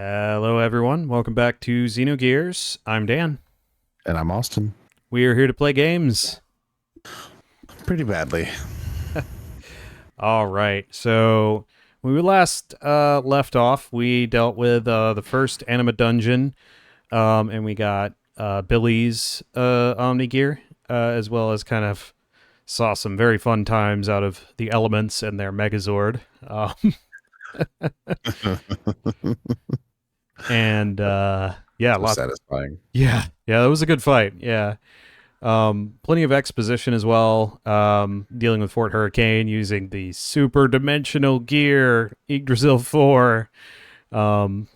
Hello, everyone. Welcome back to Xenogears. I'm Dan. And I'm Austin. We are here to play games. Pretty badly. All right. So when we last left off, we dealt with the first anima dungeon, and we got Billy's Omni gear, as well as kind of saw some very fun times out of the elements and their Megazord. And yeah, So satisfying. Yeah, that was a good fight. Yeah. Plenty of exposition as well. Dealing with Fort Hurricane using the super dimensional gear, Yggdrasil 4, and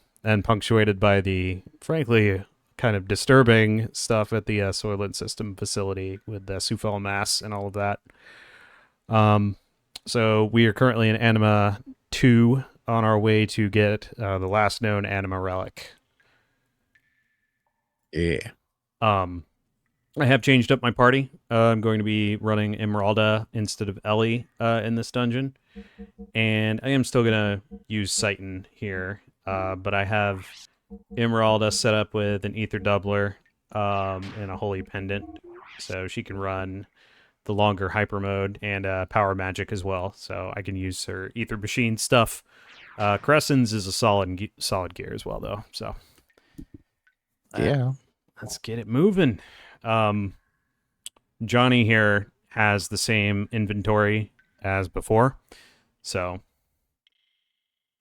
punctuated by the, frankly, kind of disturbing stuff at the Soylent System facility with the Sufel Mass and all of that. So we are currently in Anima 2 on our way to get the last known Anima relic. Yeah. I have changed up my party. I'm going to be running Emeralda instead of Ellie in this dungeon. And I am still going to use Citan here. But I have Emeralda set up with an Ether Doubler and a Holy Pendant. So she can run the longer Hyper Mode and Power Magic as well. So I can use her Ether Machine stuff. Crescens is a solid gear as well, though. So Yeah. let's get it moving. Johnny here has the same inventory as before, so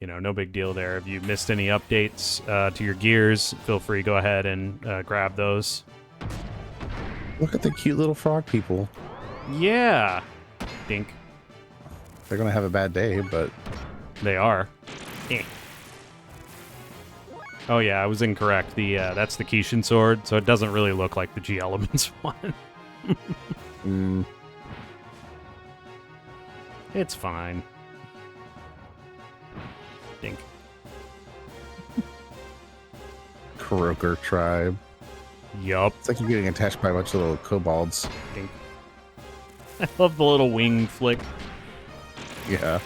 no big deal there. If you missed any updates to your gears, feel free to go ahead and grab those. Look at the cute little frog people. Yeah, Dink. They're gonna have a bad day, but They are. Eh. Oh yeah, I was incorrect. That's the Kishin sword, so it doesn't really look like the G Elements one. It's fine. Dink. Croaker tribe. Yup. It's like you're getting attached by a bunch of little kobolds. Dink. I love the little wing flick. Yeah.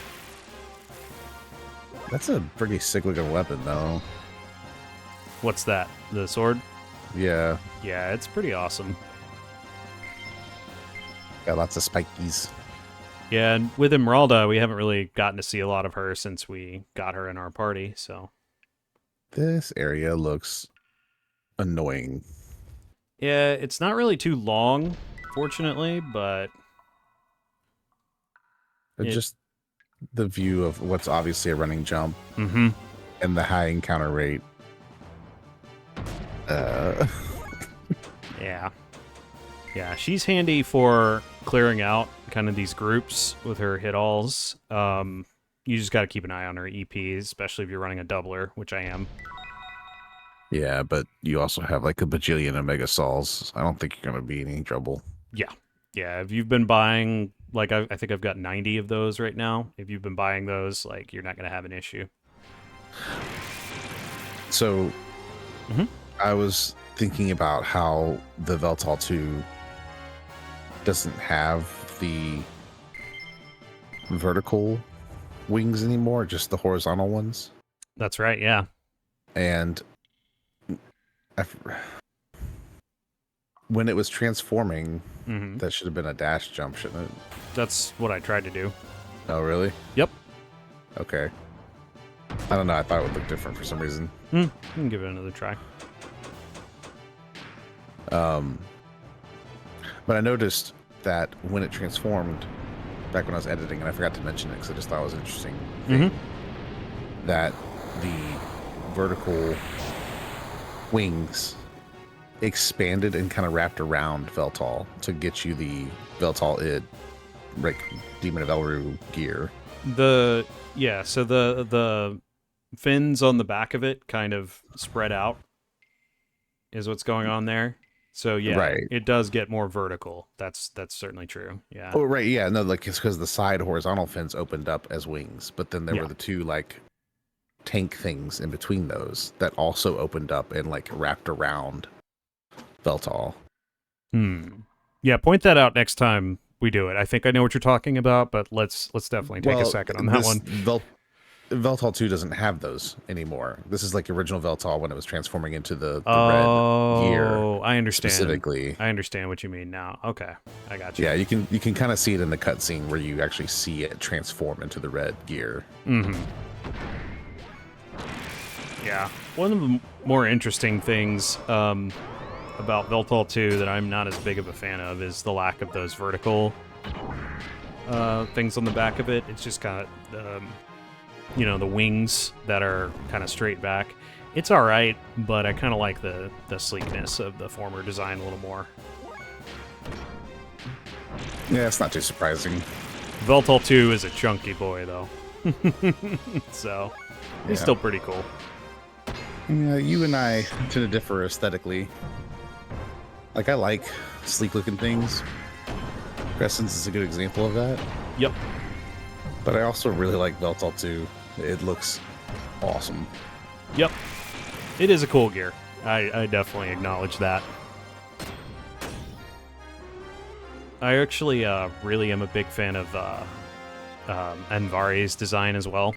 That's a pretty sick looking weapon, though. What's that? The sword? Yeah. Yeah, it's pretty awesome. Got lots of spikies. Yeah, and with Emeralda, we haven't really gotten to see a lot of her since we got her in our party, so. This area looks annoying. Yeah, it's not really too long, fortunately, but Just the view of what's obviously a running jump mm-hmm. and the high encounter rate. Yeah, she's handy for clearing out kind of these groups with her hit-alls. You just got to keep an eye on her EPs, especially if you're running a doubler, which I am. Yeah, but you also have like a bajillion Omega Sols. I don't think you're going to be in any trouble. Yeah, if you've been buying, like, I think I've got 90 of those right now. If you've been buying those, like, you're not going to have an issue. So, I was thinking about how the Veltal 2 doesn't have the vertical wings anymore, just the horizontal ones. That's right, yeah. And when it was transforming, that should have been a dash jump, shouldn't it? That's what I tried to do. Oh, really? Yep. Okay. I don't know. I thought it would look different for some reason. You can give it another try. But I noticed that when it transformed, back when I was editing, and I forgot to mention it because I just thought it was an interesting thing, that the vertical wings expanded and kind of wrapped around Veltal to get you the Veltal Id, like Demon of Elru gear. So the fins on the back of it kind of spread out is what's going on there. So yeah, right. It does get more vertical. That's certainly true. Yeah. Oh, right. Yeah. No, like it's because the side horizontal fins opened up as wings, but then there were the two like tank things in between those that also opened up and like wrapped around Veltal. Yeah, point that out next time we do it. I think I know what you're talking about, but let's definitely take a second on that one. Veltal 2 doesn't have those anymore. This is like original Veltal when it was transforming into the red gear Oh, I understand. specifically. I understand what you mean now. Okay, I got you. Yeah, you can kind of see it in the cutscene where you actually see it transform into the red gear. Mm-hmm. Yeah. One of the more interesting things about Veltal 2 that I'm not as big of a fan of is the lack of those vertical things on the back of it. It's just got, the wings that are kind of straight back. It's all right, but I kind of like the sleekness of the former design a little more. Yeah, it's not too surprising. Veltal 2 is a chunky boy, though. So, he's still pretty cool. Yeah, you and I tend to differ aesthetically. Like, I like sleek-looking things. Crescents is a good example of that. Yep. But I also really like Veltal 2. It looks awesome. Yep. It is a cool gear. I definitely acknowledge that. I actually really am a big fan of Anvari's design as well,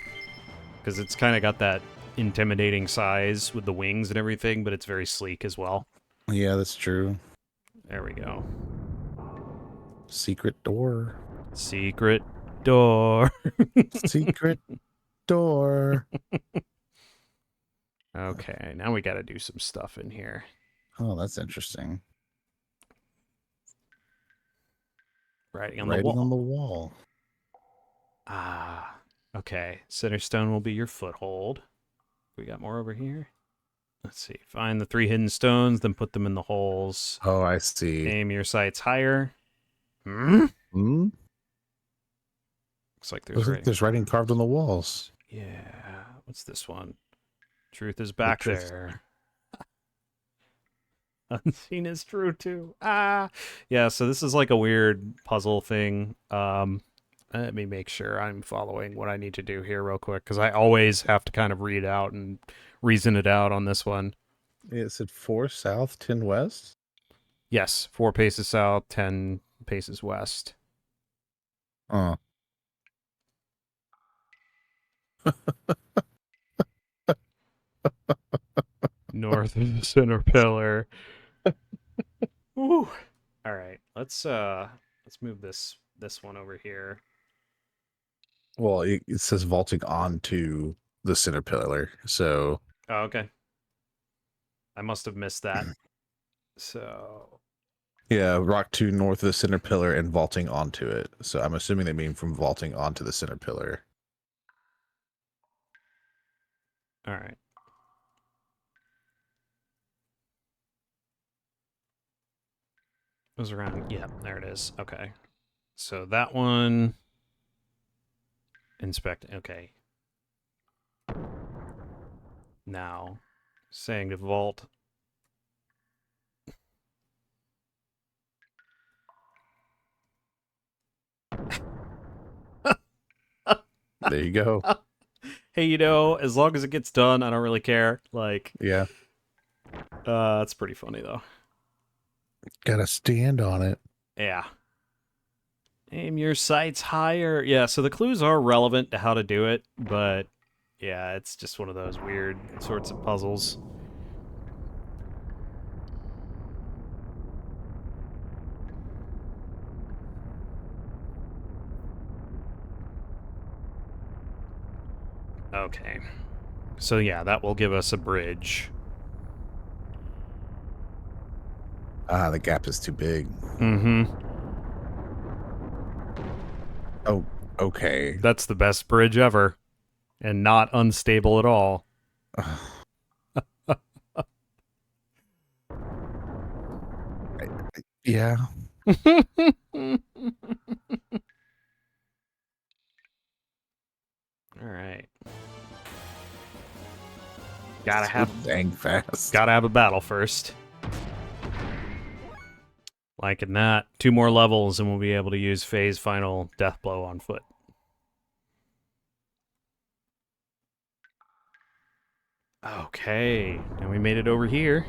because it's kind of got that intimidating size with the wings and everything, but it's very sleek as well. Yeah, that's true. There we go. Secret door. Secret door. Secret door. Okay, now we got to do some stuff in here. Oh, that's interesting. Writing on Writing the wall. on the wall. Ah, okay. Center stone will be your foothold. We got more over here. Let's see. Find the 3 hidden stones, then put them in the holes. Oh, I see. Aim your sights higher. Hmm? Hmm? Looks like There's writing carved on the walls. Yeah. What's this one? Truth is back there. Unseen is true too. Ah. Yeah, so this is like a weird puzzle thing. Let me make sure I'm following what I need to do here real quick, because I always have to kind of read out and reason it out on this one. It said 4 south, 10 west? Yes, 4 paces south, 10 paces west. Oh. North of the center pillar. Woo. All right, let's move this one over here. Well, it says vaulting onto the center pillar, so... Oh, okay. I must have missed that. So... Yeah, rock 2 north of the center pillar and vaulting onto it. So I'm assuming they mean from vaulting onto the center pillar. All right. It was around... Yeah, there it is. Okay. So that one... Inspect... Okay. Now, saying to vault... There you go. Hey, as long as it gets done, I don't really care. Like... Yeah. That's pretty funny, though. Gotta stand on it. Yeah. Aim your sights higher. Yeah, so the clues are relevant to how to do it, but yeah, it's just one of those weird sorts of puzzles. Okay. So yeah, that will give us a bridge. Ah, the gap is too big. Mm-hmm. Oh, okay. That's the best bridge ever. And not unstable at all. Yeah. Alright. Dang fast. Gotta have a battle first. Liking that. 2 more levels and we'll be able to use Faye's final death blow on foot. Okay, and we made it over here.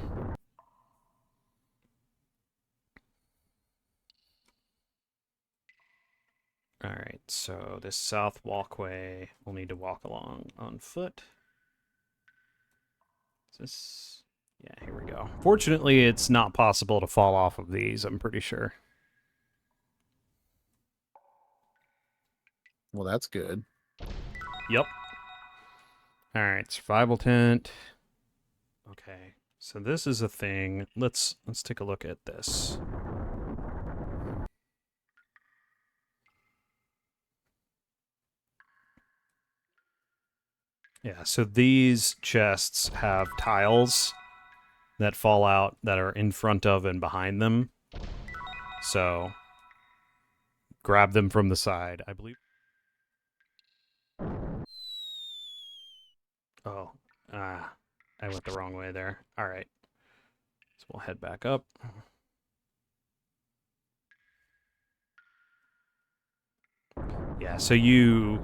Alright, so this south walkway we'll need to walk along on foot. Is this... Yeah, here we go. Fortunately, it's not possible to fall off of these, I'm pretty sure. Well, that's good. Yep. Alright, survival tent. Okay, so this is a thing. Let's take a look at this. Yeah, so these chests have tiles that fall out that are in front of and behind them. So grab them from the side, I believe. Oh, I went the wrong way there. All right. So we'll head back up. Yeah, so you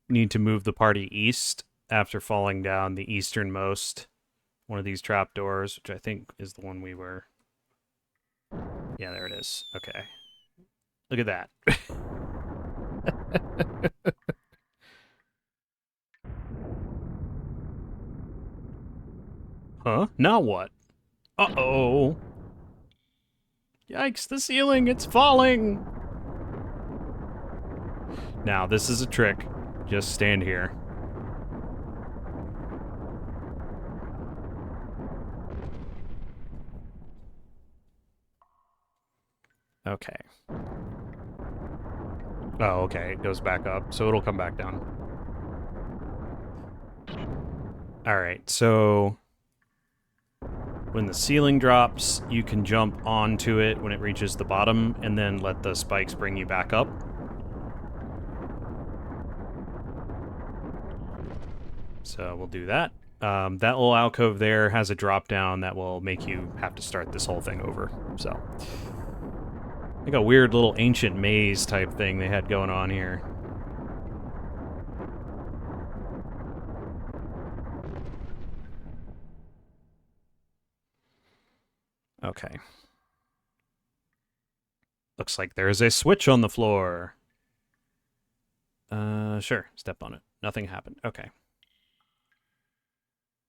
need to move the party east after falling down the easternmost one of these trapdoors, which I think is the one we were... Yeah, there it is. Okay. Look at that. Huh? Now what? Uh-oh. Yikes, the ceiling, it's falling! Now, this is a trick. Just stand here. Okay. Oh, okay, it goes back up, so it'll come back down. Alright, so... When the ceiling drops, you can jump onto it when it reaches the bottom, and then let the spikes bring you back up. So we'll do that. That little alcove there has a drop down that will make you have to start this whole thing over. So, like a weird little ancient maze type thing they had going on here. Okay. Looks like there's a switch on the floor. Sure. Step on it. Nothing happened. Okay.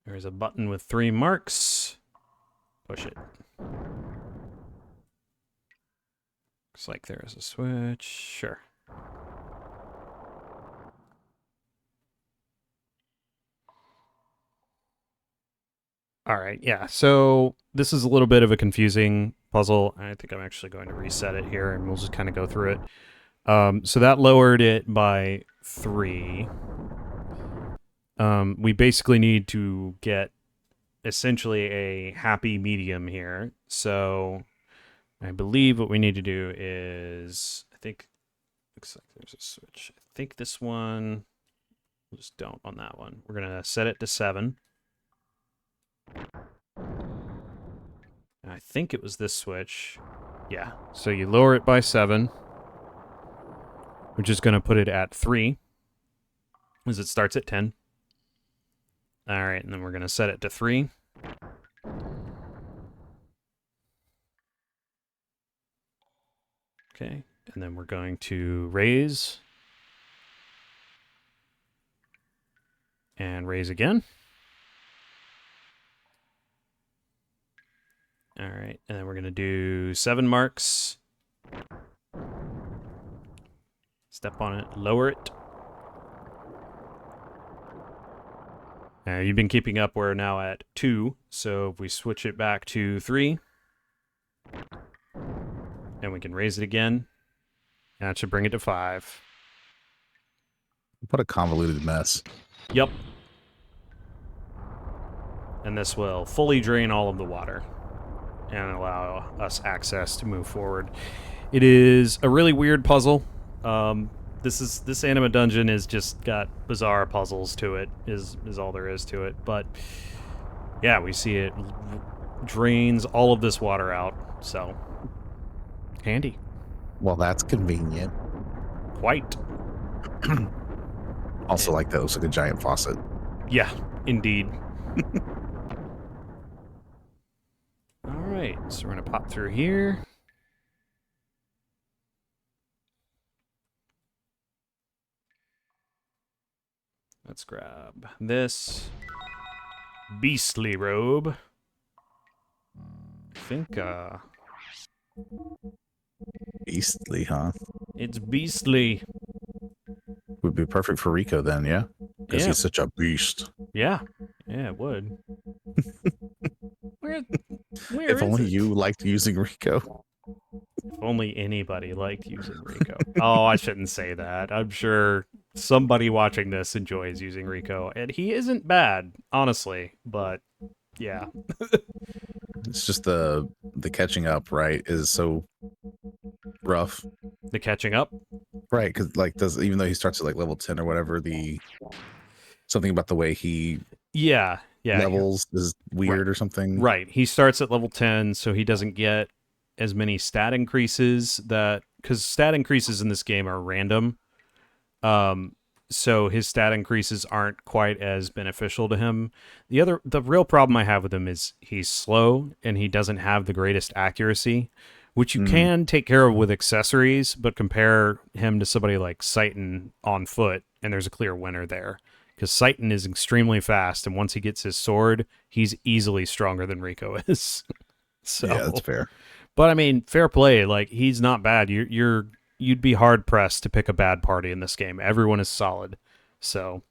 There's a button with 3 marks. Push it. Looks like there's a switch. Sure. Alright, yeah. So this is a little bit of a confusing puzzle. I think I'm actually going to reset it here and we'll just kind of go through it. So that lowered it by 3. We basically need to get essentially a happy medium here. So I believe what we need to do is, I think, looks like there's a switch. I think this one, we'll just don't on that one. We're going to set it to 7. I think it was this switch. Yeah, so you lower it by 7, which is going to put it at 3, as it starts at 10. All right, and then we're going to set it to 3. Okay, and then we're going to raise. And raise again. All right, and then we're going to do 7 marks. Step on it, lower it. You've been keeping up. We're now at 2, so if we switch it back to 3, and we can raise it again, and that should bring it to 5. What a convoluted mess. Yep. And this will fully drain all of the water and allow us access to move forward. It is a really weird puzzle. This anima dungeon has just got bizarre puzzles to it, is all there is to it. But yeah, we see it drains all of this water out, so handy. Well, that's convenient. Quite. Also, like that looks like a giant faucet. Yeah, indeed. All right, so we're gonna pop through here. let's grab this beastly robe. I think Beastly, huh? it's beastly. Would be perfect for Rico then, yeah? Because Yeah, he's such a beast. yeah, yeah. It would. Where, where If is only it? you liked using Rico. If only anybody liked using Rico. Oh, I shouldn't say that. I'm sure somebody watching this enjoys using Rico, and he isn't bad, honestly. But yeah, It's just the catching up, right, is so rough. the catching up. Right, because like does even though he starts at like level 10 or whatever, the something about the way he Yeah, yeah. levels is Right, weird or something. right. He starts at level 10, so he doesn't get as many stat increases that because stat increases in this game are random. Um, so his stat increases aren't quite as beneficial to him. The real problem I have with him is he's slow and he doesn't have the greatest accuracy, which you Mm, can take care of with accessories, but compare him to somebody like Saiton on foot, and there's a clear winner there. Because Saiton is extremely fast, and once he gets his sword, he's easily stronger than Rico is. yeah, that's So, fair. but I mean, fair play. Like he's not bad. You'd be hard pressed to pick a bad party in this game. Everyone is solid. So,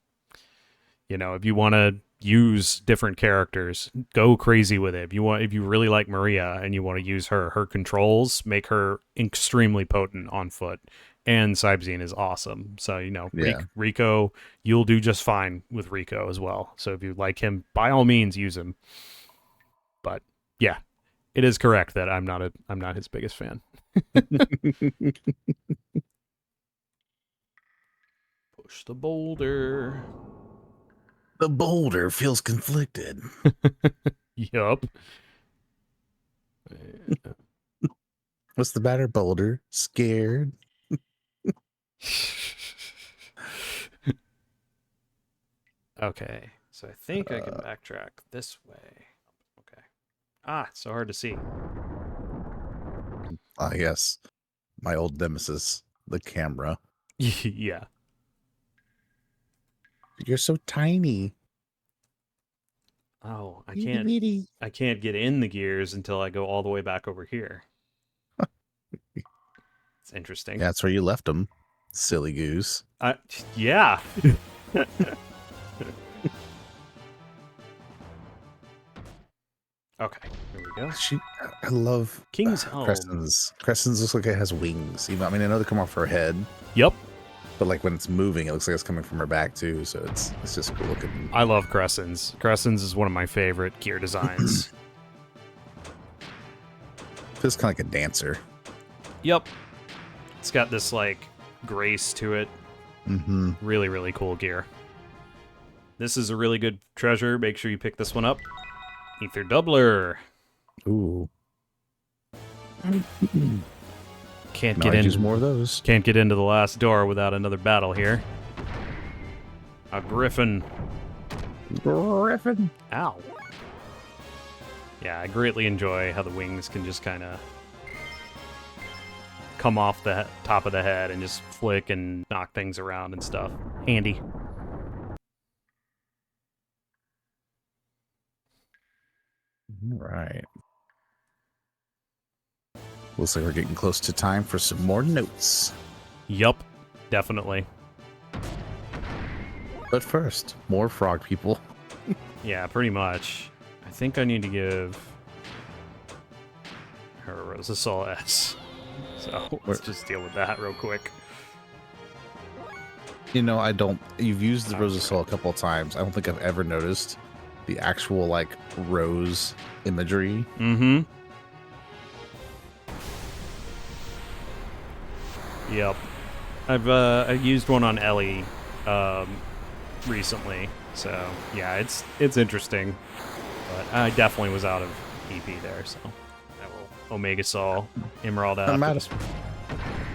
if you want to use different characters, go crazy with it. If you really like Maria and you want to use her controls make her extremely potent on foot. And Cybzine is awesome. So, Yeah. Rico, you'll do just fine with Rico as well. So if you like him, by all means use him. But yeah, it is correct that I'm not his biggest fan. Push the boulder. The boulder feels conflicted. Yup. What's the matter, boulder? Scared? Okay, so I think I can backtrack this way. Okay. Ah, it's so hard to see. Ah, yes. My old nemesis, the camera. Yeah. You're so tiny. Oh, I Itty can't. bitty. I can't get in the gears until I go all the way back over here. It's interesting. Yeah, that's where you left him. Silly goose. Yeah. Okay, here we go. I love King's Helm. Crescent's. Crescent's looks like it has wings. Even, I mean, I know they come off her head, Yep. but like when it's moving, it looks like it's coming from her back too. So it's just cool looking. I love Crescent's. Crescent's is one of my favorite gear designs. Feels kind of like a dancer. Yep. It's got this like grace to it. Mm-hmm. Really, really cool gear. This is a really good treasure. Make sure you pick this one up. Ether Doubler. Ooh. Can't No, get I in. use more of those. Can't get into the last door without another battle here. A griffin. Griffin. Ow. Yeah, I greatly enjoy how the wings can just kind of come off the top of the head and just flick and knock things around and stuff. Handy. All right. Looks like we're getting close to time for some more notes. Yup, definitely. But first, more frog people. Yeah, pretty much. I think I need to give her a Rosasol S. So let's just deal with that real quick. You know, you've used the Rosasol a couple of times. I don't think I've ever noticed the actual, like, rose imagery. Mm-hmm. Yep. I've used one on Ellie recently, so yeah, it's interesting. But I definitely was out of EP there, so I will Omega Sol Emerald I'm after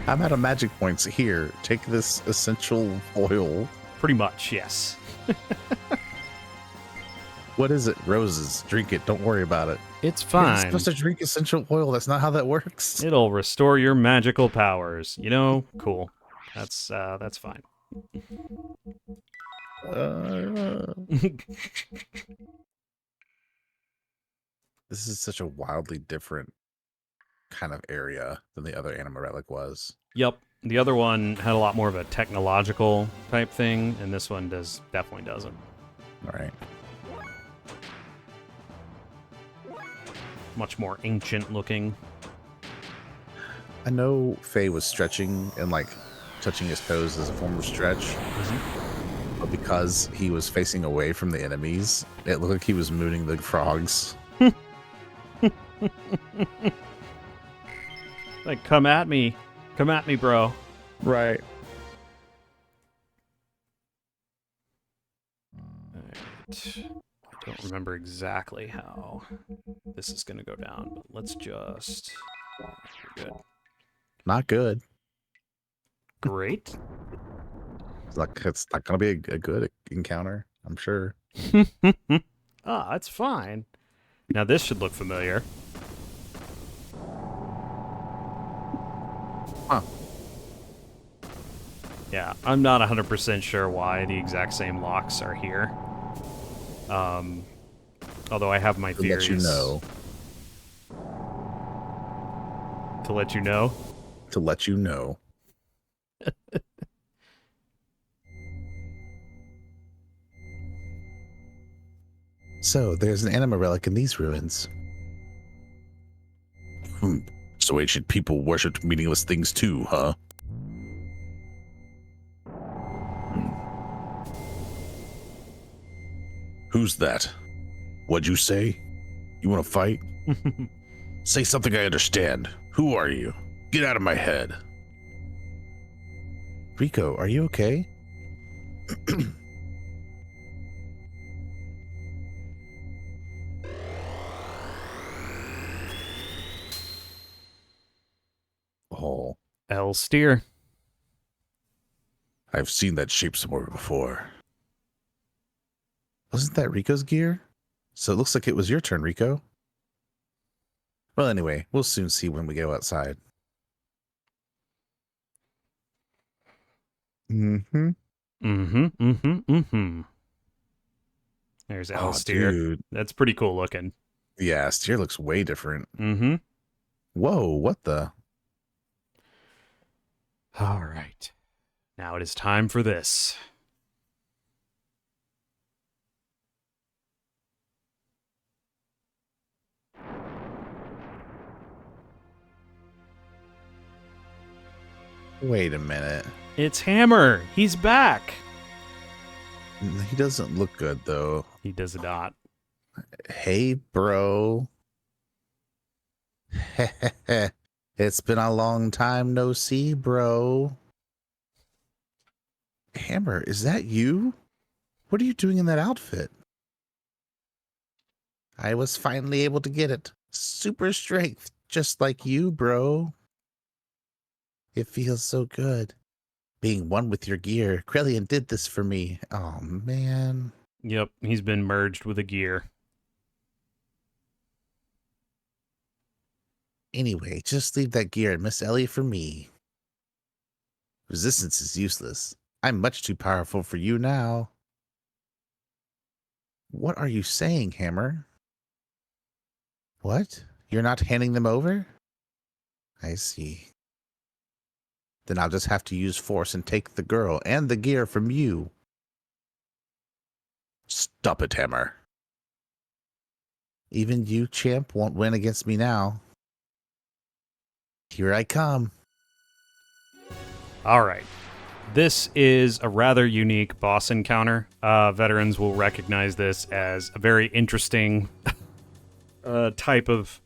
out of magic points here. Take this essential oil. pretty much, yes. What is it? Roses. Drink it. Don't worry about it. It's You're fine. supposed to drink essential oil. That's not how that works. It'll restore your magical powers. Cool. That's fine. This is such a wildly different kind of area than the other Anima Relic was. Yep. The other one had a lot more of a technological type thing, and this one definitely doesn't. All right. Much more ancient looking. I know Faye was stretching and like touching his toes as a form of stretch, but because he was facing away from the enemies, it looked like he was mooning the frogs. Like, come at me, bro. Right. Alright. I don't remember exactly how this is going to go down, but let's just... We're good. Not good. Great. It's not going to be a good encounter, I'm sure. That's fine. Now this should look familiar. Huh. Yeah, I'm not 100% sure why the exact same locks are here. Although I have my theories. To let you know. To let you know? To let you know. So, there's an Anima Relic in these ruins. So ancient people worshipped meaningless things too, huh? Who's that? What'd you say? You want to fight? Say something I understand. Who are you? Get out of my head. Rico, are you okay? Oh. L steer. I've seen that shape somewhere before. Wasn't that Rico's gear? So it looks like it was your turn, Rico. Well, anyway, we'll soon see when we go outside. Mm-hmm. Mm-hmm, mm-hmm, mm-hmm. There's L steer. Dude. That's pretty cool looking. Yeah, steer looks way different. Mm-hmm. Whoa, what the? All right. Now it is time for this. Wait a minute. It's Hammer. He's back. He doesn't look good, though. He does not. Hey, bro. It's been a long time no see, bro. Hammer, is that you? What are you doing in that outfit? I was finally able to get it. Super strength, just like you, bro. It feels so good. Being one with your gear. Krellian did this for me. Oh, man. Yep, he's been merged with a gear. Anyway, just leave that gear and Miss Ellie for me. Resistance is useless. I'm much too powerful for you now. What are you saying, Hammer? What? You're not handing them over? I see. Then I'll just have to use force and take the girl and the gear from you. Stop it, Hammer. Even you, champ, won't win against me now. Here I come. All right. This is a rather unique boss encounter. Veterans will recognize this as a very interesting type of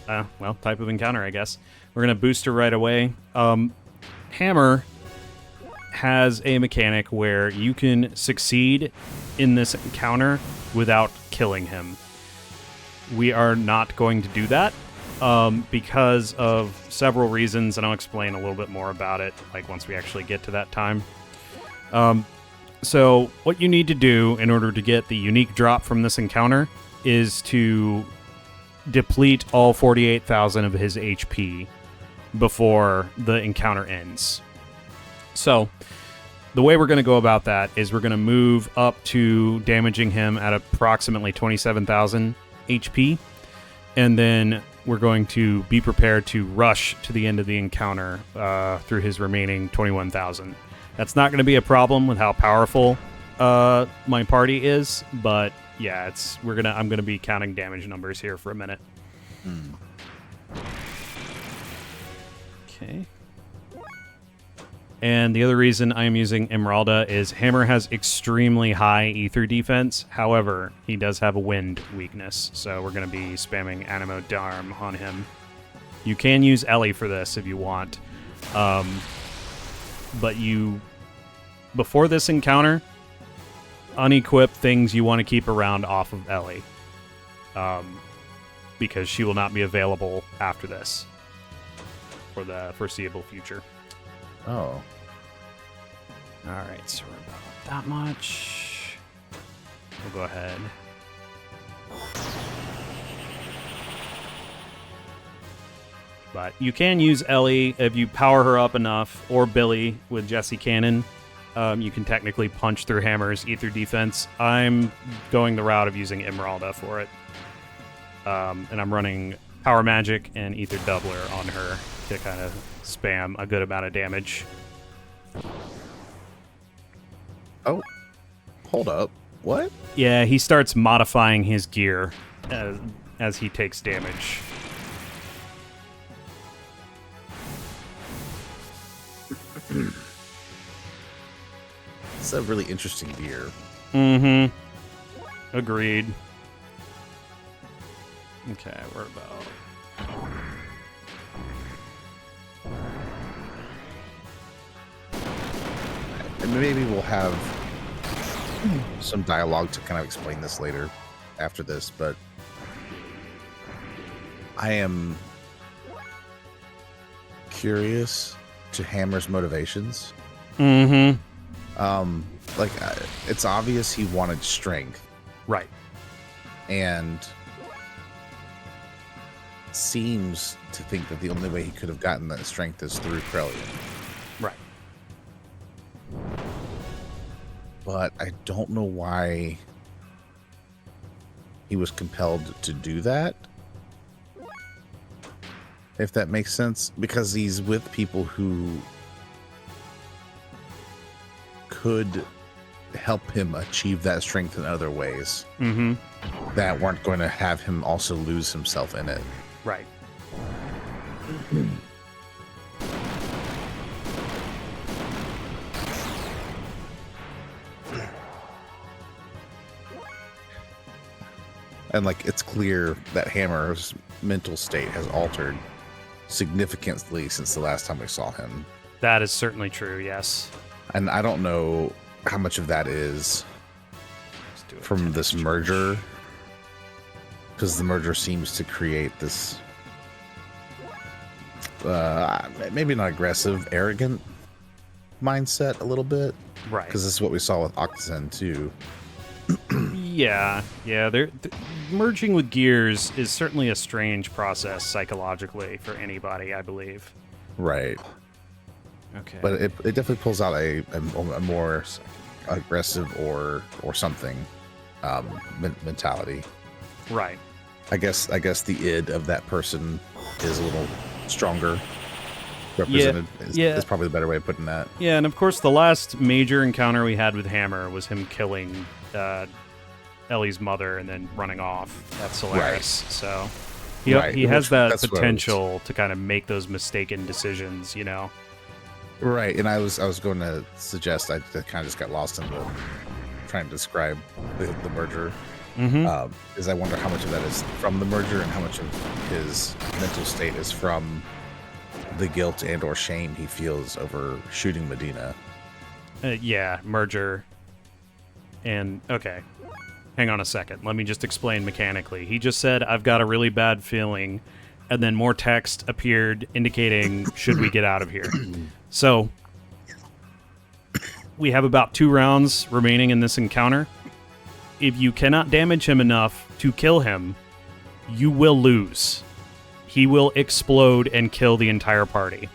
encounter, I guess. We're going to boost her right away. Hammer has a mechanic where you can succeed in this encounter without killing him. We are not going to do that because of several reasons, and I'll explain a little bit more about it once we actually get to that time. So what you need to do in order to get the unique drop from this encounter is to deplete all 48,000 of his HP before the encounter ends. So the way we're going to go about that is we're going to move up to damaging him at approximately 27,000 HP, and then we're going to be prepared to rush to the end of the encounter through his remaining 21,000. That's not going to be a problem with how powerful my party is, but yeah, I'm gonna be counting damage numbers here for a minute. Okay. And the other reason I am using Emeralda is Hammer has extremely high ether defense. However, he does have a wind weakness, so we're going to be spamming Animo Darm on him. You can use Ellie for this if you want. But before this encounter, unequip things you want to keep around off of Ellie. Because she will not be available after this for the foreseeable future. Oh. Alright, so we're about that much. We'll go ahead. But you can use Ellie if you power her up enough, or Billy with Jesse Cannon. You can technically punch through Hammer's ether defense. I'm going the route of using Emeralda for it. And I'm running Power Magic and Ether Doubler on her to kind of spam a good amount of damage. Oh, hold up. What? Yeah, he starts modifying his gear as he takes damage. It's a really interesting gear. Mm-hmm. Agreed. Okay, we're about... And maybe we'll have some dialogue to kind of explain this later after this, but I am curious to Hammer's motivations. Mm-hmm. It's obvious he wanted strength. Right. And seems to think that the only way he could have gotten that strength is through Krellian. Right. But I don't know why he was compelled to do that. If that makes sense. Because he's with people who could help him achieve that strength in other ways. Mm-hmm. That weren't going to have him also lose himself in it. Right. And it's clear that Hammer's mental state has altered significantly since the last time we saw him. That is certainly true, yes. And I don't know how much of that is from this merger, because the merger seems to create this maybe not aggressive, arrogant mindset a little bit. Right. Because this is what we saw with Octozen too. Yeah. Merging with gears is certainly a strange process psychologically for anybody, I believe. Right. Okay. But it definitely pulls out a more aggressive or something mentality. Right. I guess the id of that person is a little stronger represented. Is probably the better way of putting that. Yeah, and of course the last major encounter we had with Hammer was him killing Ellie's mother and then running off at Solaris. Right. So he has that potential to kind of make those mistaken decisions, you know. Right, and I was going to suggest I kind of just got lost in the trying to describe the merger. Mm-hmm. Is I wonder how much of that is from the merger and how much of his mental state is from the guilt and or shame he feels over shooting Medina. Merger. And okay, hang on a second. Let me just explain mechanically. He just said, "I've got a really bad feeling," and then more text appeared indicating, "Should we get out of here?" So we have about 2 rounds remaining in this encounter. If you cannot damage him enough to kill him, you will lose. He will explode and kill the entire party.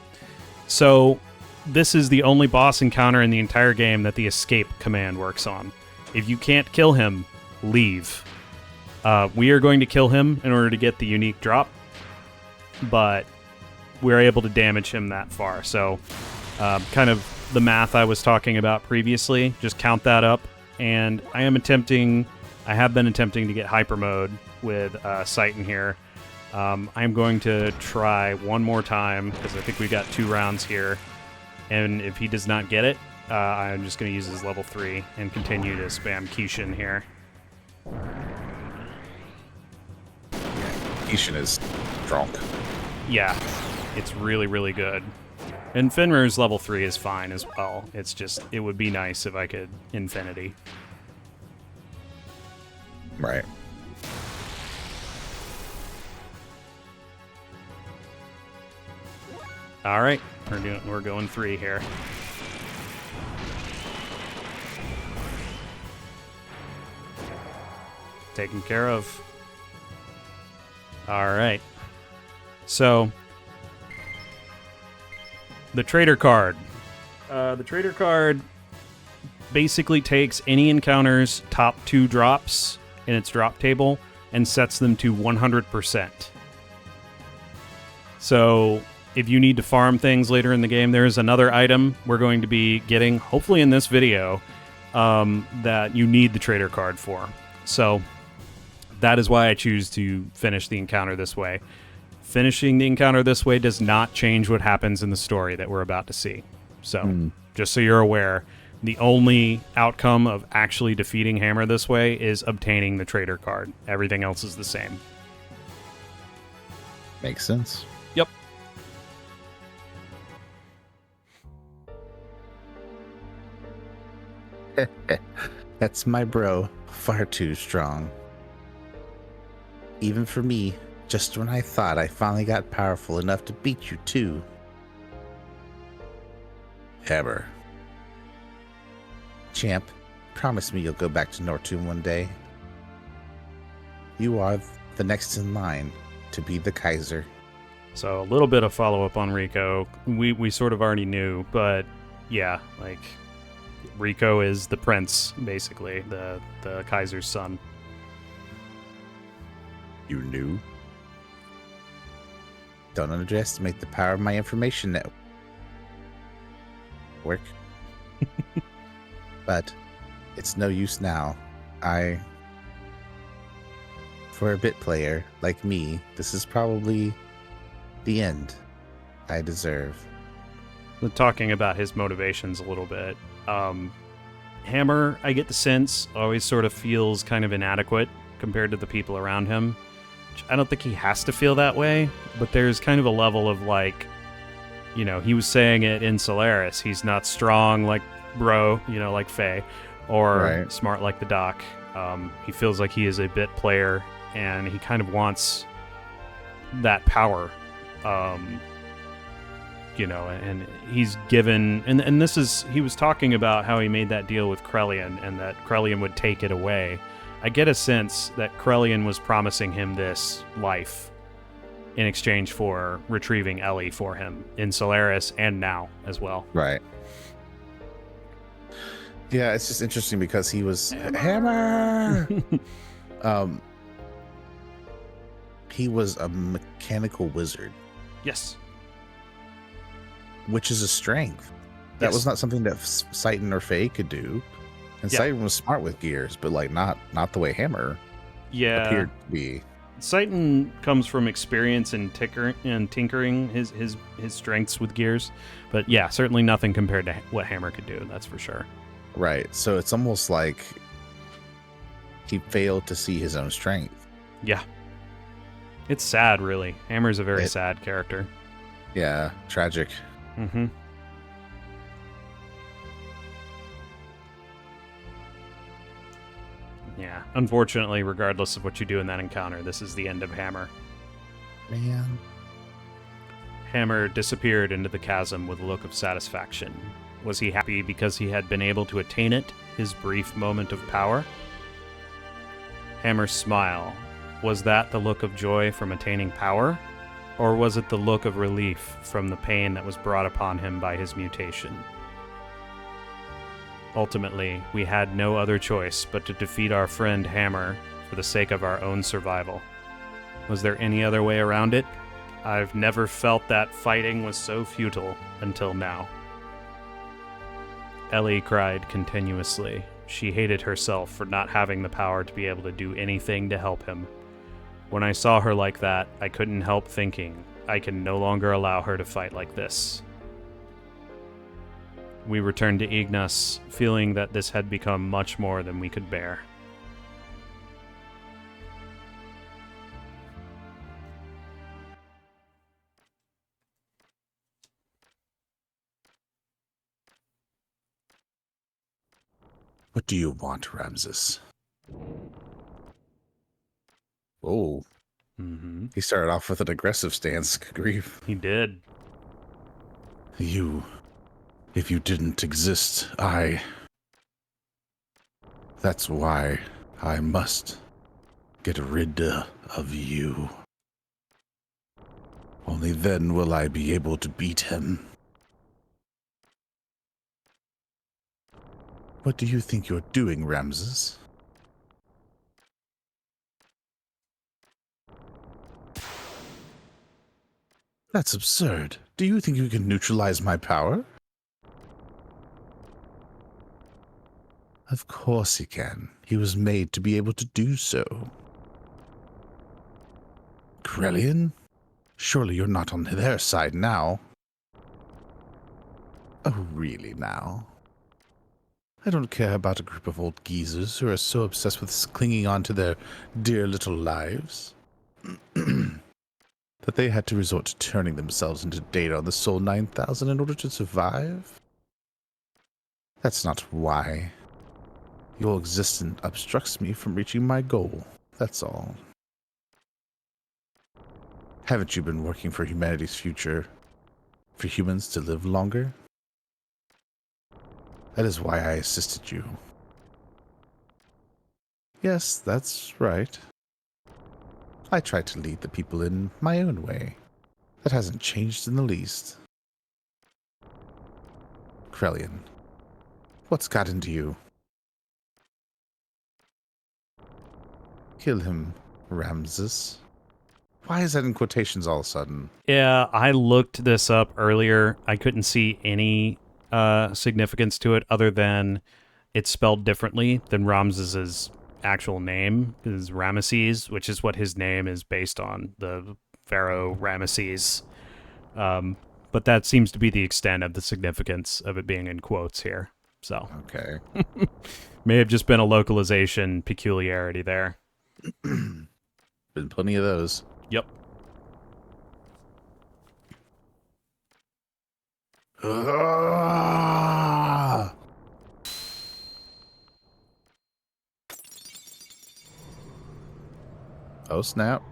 So this is the only boss encounter in the entire game that the escape command works on. If you can't kill him, leave. We are going to kill him in order to get the unique drop, but we're able to damage him that far. So kind of the math I was talking about previously, just count that up. And I have been attempting to get hyper mode with Sighton here. I'm going to try one more time because I think we got 2 rounds here. And if he does not get it, I'm just going to use his level 3 and continue to spam Kishin here. Kishin is drunk. Yeah, it's really, really good. And Fenrir's level 3 is fine as well. It's just, it would be nice if I could Infinity. Right. All right, we're going 3 here. Taken care of. All right. So, the trader card. The trader card basically takes any encounter's top 2 drops in its drop table and sets them to 100%. So, if you need to farm things later in the game, there's another item we're going to be getting, hopefully in this video, that you need the trader card for. So, that is why I choose to finish the encounter this way. Finishing the encounter this way does not change what happens in the story that we're about to see. So, just so you're aware, the only outcome of actually defeating Hammer this way is obtaining the trader card. Everything else is the same. Makes sense. Yep. That's my bro. Far too strong. Even for me, just when I thought I finally got powerful enough to beat you too. Hammer. Champ, promise me you'll go back to Nortune one day. You are the next in line to be the Kaiser. So a little bit of follow-up on Rico. We sort of already knew, but yeah, like Rico is the prince, basically, the Kaiser's son. You knew? Don't underestimate the power of my information network. But it's no use now. For a bit player like me, this is probably the end I deserve. We're talking about his motivations a little bit. Hammer, I get the sense, always sort of feels kind of inadequate compared to the people around him. I don't think he has to feel that way, but there's kind of a level of like, you know, he was saying it in Solaris. He's not strong like Bro, you know, like Faye, or smart like the Doc. He feels like he is a bit player, and he kind of wants that power. You know, and he's given, and this is, he was talking about how he made that deal with Krellian, and that Krellian would take it away. I get a sense that Krellian was promising him this life in exchange for retrieving Ellie for him in Solaris and now as well. Right. Yeah, it's just interesting because he was Hammer. He was a mechanical wizard. Yes. Which is a strength. That was not something that Sighton or Faye could do. And Sighton was smart with gears, but like not the way Hammer appeared to be. Sighton comes from experience in tinkering his strengths with gears, but yeah, certainly nothing compared to what Hammer could do. That's for sure. Right. So it's almost like he failed to see his own strength. Yeah. It's sad, really. Hammer's a very sad character. Yeah, tragic. Mm-hmm. Yeah, unfortunately, regardless of what you do in that encounter, this is the end of Hammer. Man. Hammer disappeared into the chasm with a look of satisfaction. Was he happy because he had been able to attain it, his brief moment of power? Hammer's smile. Was that the look of joy from attaining power? Or was it the look of relief from the pain that was brought upon him by his mutation? Ultimately, we had no other choice but to defeat our friend Hammer for the sake of our own survival. Was there any other way around it? I've never felt that fighting was so futile until now. Ellie cried continuously. She hated herself for not having the power to be able to do anything to help him. When I saw her like that, I couldn't help thinking, I can no longer allow her to fight like this. We returned to Ignas, feeling that this had become much more than we could bear. What do you want, Ramses? Oh. Mm-hmm. He started off with an aggressive stance. Good grief. He did. If you didn't exist, That's why I must get rid of you. Only then will I be able to beat him. What do you think you're doing, Ramses? That's absurd. Do you think you can neutralize my power? Of course he can. He was made to be able to do so. Krellian? Surely you're not on their side now. Oh, really now? I don't care about a group of old geezers who are so obsessed with clinging on to their dear little lives that they had to resort to turning themselves into data on the Sol 9000 in order to survive. That's not why. Your existence obstructs me from reaching my goal. That's all. Haven't you been working for humanity's future? For humans to live longer? That is why I assisted you. Yes, that's right. I try to lead the people in my own way. That hasn't changed in the least. Krellian, what's got into you? Kill him, Ramses. Why is that in quotations all of a sudden? Yeah, I looked this up earlier. I couldn't see any significance to it other than it's spelled differently than Ramses's actual name, is Ramesses, which is what his name is based on, the pharaoh Ramesses. But that seems to be the extent of the significance of it being in quotes here. So, Okay. may have just been a localization peculiarity there. Been plenty of those. Yep. Oh, snap.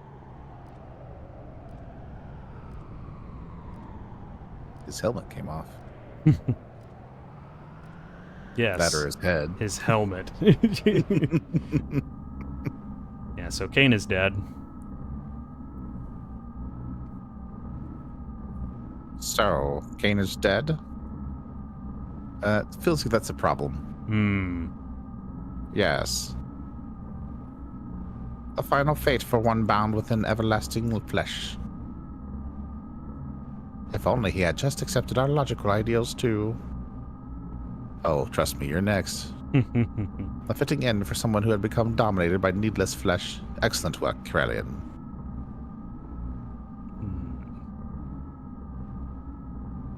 His helmet came off. Yes. That or his head. His helmet. Yeah, so Cain is dead. So, Cain is dead? It feels like that's a problem. Yes. A final fate for one bound within everlasting flesh. If only he had just accepted our logical ideals too. Oh, trust me, you're next. A fitting end for someone who had become dominated by needless flesh. Excellent work, Krellian.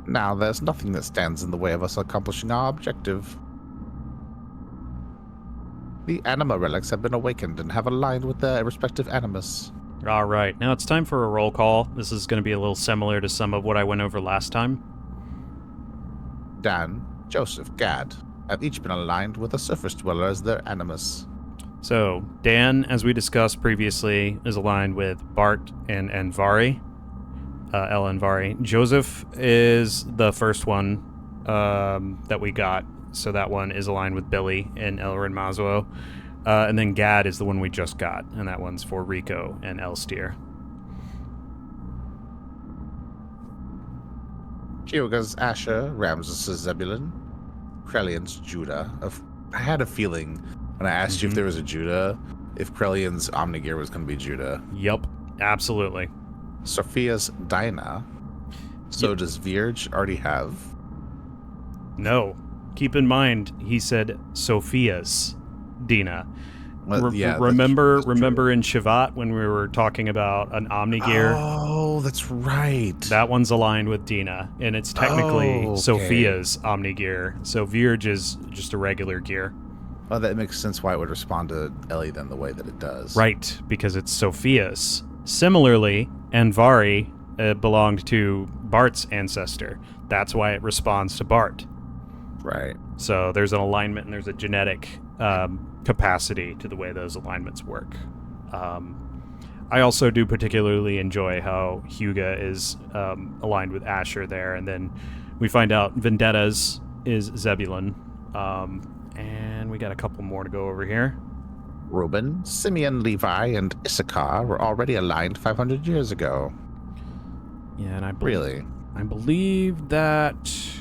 Now, there's nothing that stands in the way of us accomplishing our objective. The anima relics have been awakened and have aligned with their respective animus. All right, now it's time for a roll call. This is going to be a little similar to some of what I went over last time. Dan, Joseph, Gad have each been aligned with a surface dweller as their animus. So, Dan, as we discussed previously, is aligned with Bart and Envari. El Envari. Joseph is the first one that we got, so that one is aligned with Billy and El Renmazuo. And then Gad is the one we just got, and that one's for Rico and Elstier. Hyuga's Asher, Ramses' Zebulun, Krellion's Judah. I had a feeling when I asked you if there was a Judah, if Krellion's Omnigear was going to be Judah. Yep, absolutely. Sophia's Dinah. So Yep. does Virge already have? No. Keep in mind, he said Sophia's Dina. Well, yeah, remember that's true. in Shivat when we were talking about an Omnigear? Oh, that's right. That one's aligned with Dina, and it's technically Oh, okay. Sophia's Omnigear. So Virge is just a regular gear. Oh, that makes sense why it would respond to Ellie then the way that it does. Right, because it's Sophia's. Similarly, Anvari belonged to Bart's ancestor. That's why it responds to Bart. Right. So there's an alignment and there's a genetic capacity to the way those alignments work. I also do particularly enjoy how Hyuga is aligned with Asher there, and then we find out Vendetta's is Zebulun. And we got a couple more to go over here. Reuben, Simeon, Levi, and Issachar were already aligned 500 years ago. Yeah, and I believe that.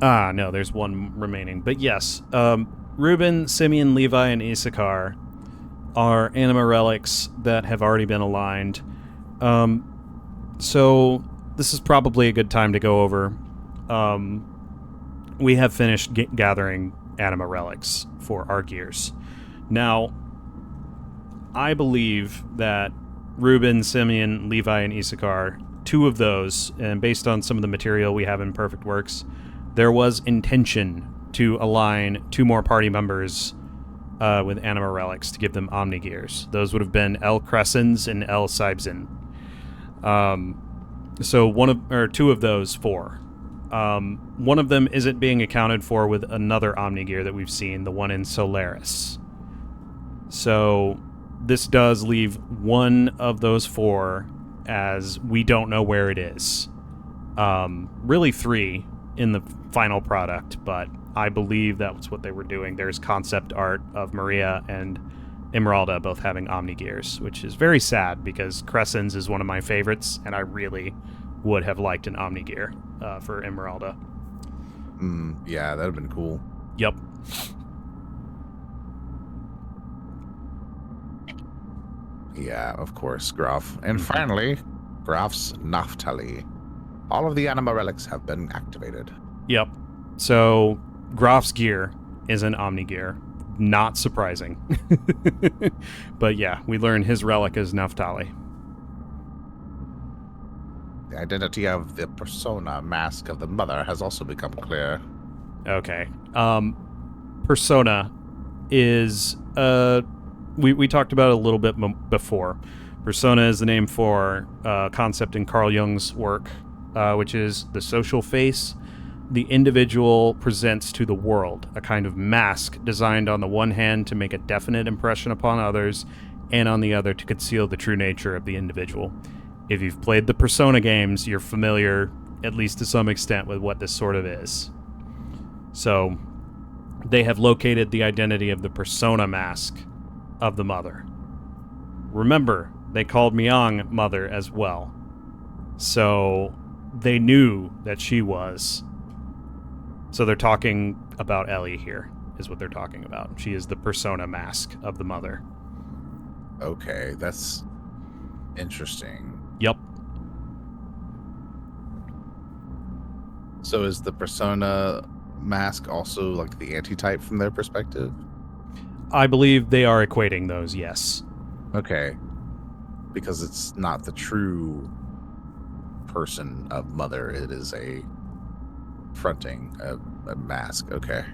No, there's one remaining. But yes, Reuben, Simeon, Levi, and Issachar are anima relics that have already been aligned. So this is probably a good time to go over. We have finished gathering anima relics for our gears. Now, I believe that Reuben, Simeon, Levi, and Issachar, two of those, and based on some of the material we have in Perfect Works, there was intention to align two more party members with anima relics to give them omnigears. Those would have been El Crescens and El Sibzin. So two of those four. One of them isn't being accounted for with another omnigear that we've seen, the one in Solaris. So this does leave one of those four as we don't know where it is. Really three in the final product, but I believe that was what they were doing. There's concept art of Maria and Emeralda both having Omnigears, which is very sad because Crescens is one of my favorites, and I really would have liked an Omnigear for Emeralda. Yeah, that'd have been cool. Yep. Yeah, of course, Graf. And finally, Graf's Naphtali. All of the anima relics have been activated. Yep. So Graf's gear is an Omnigear. Not surprising. But yeah, we learn his relic is Naphtali. The identity of the persona mask of the mother has also become clear. Okay. Persona is we talked about it a little bit before. Persona is the name for a concept in Carl Jung's work, which is the social face the individual presents to the world, a kind of mask designed on the one hand to make a definite impression upon others, and on the other to conceal the true nature of the individual. If you've played the Persona games, you're familiar, at least to some extent, with what this sort of is. So, they have located the identity of the Persona mask of the mother. Remember, they called Miang mother as well. So, they knew that she was. So they're talking about Ellie here, is what they're talking about. She is the Persona mask of the mother. Okay, that's interesting. Yep. So is the Persona mask also like the anti-type from their perspective? I believe they are equating those, yes. Okay. Because it's not the true person of mother, it is a fronting, a mask. Okay.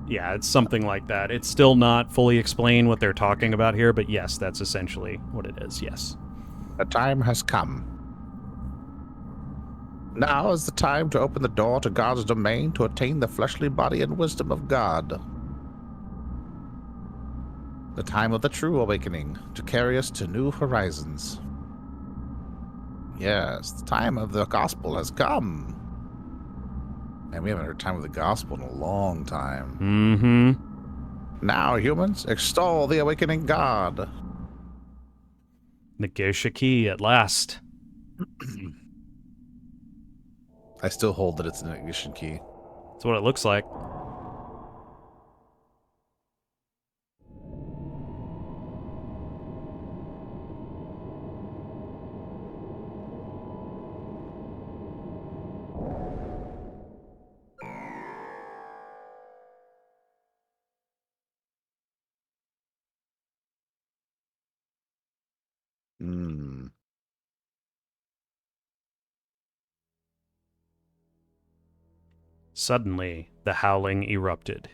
Yeah, it's something like that. It's still not fully explained what they're talking about here, but yes, that's essentially what it is, yes. The time has come. Now is the time to open the door to God's domain to attain the fleshly body and wisdom of God. The time of the true awakening to carry us to new horizons. Yes, the time of the gospel has come. Man, we haven't heard time of the gospel in a long time. Mm-hmm. Now, humans, extol the awakening God. The Geisha Key at last. I still hold that it's an ignition key. That's what it looks like. Hmm. Suddenly, the howling erupted.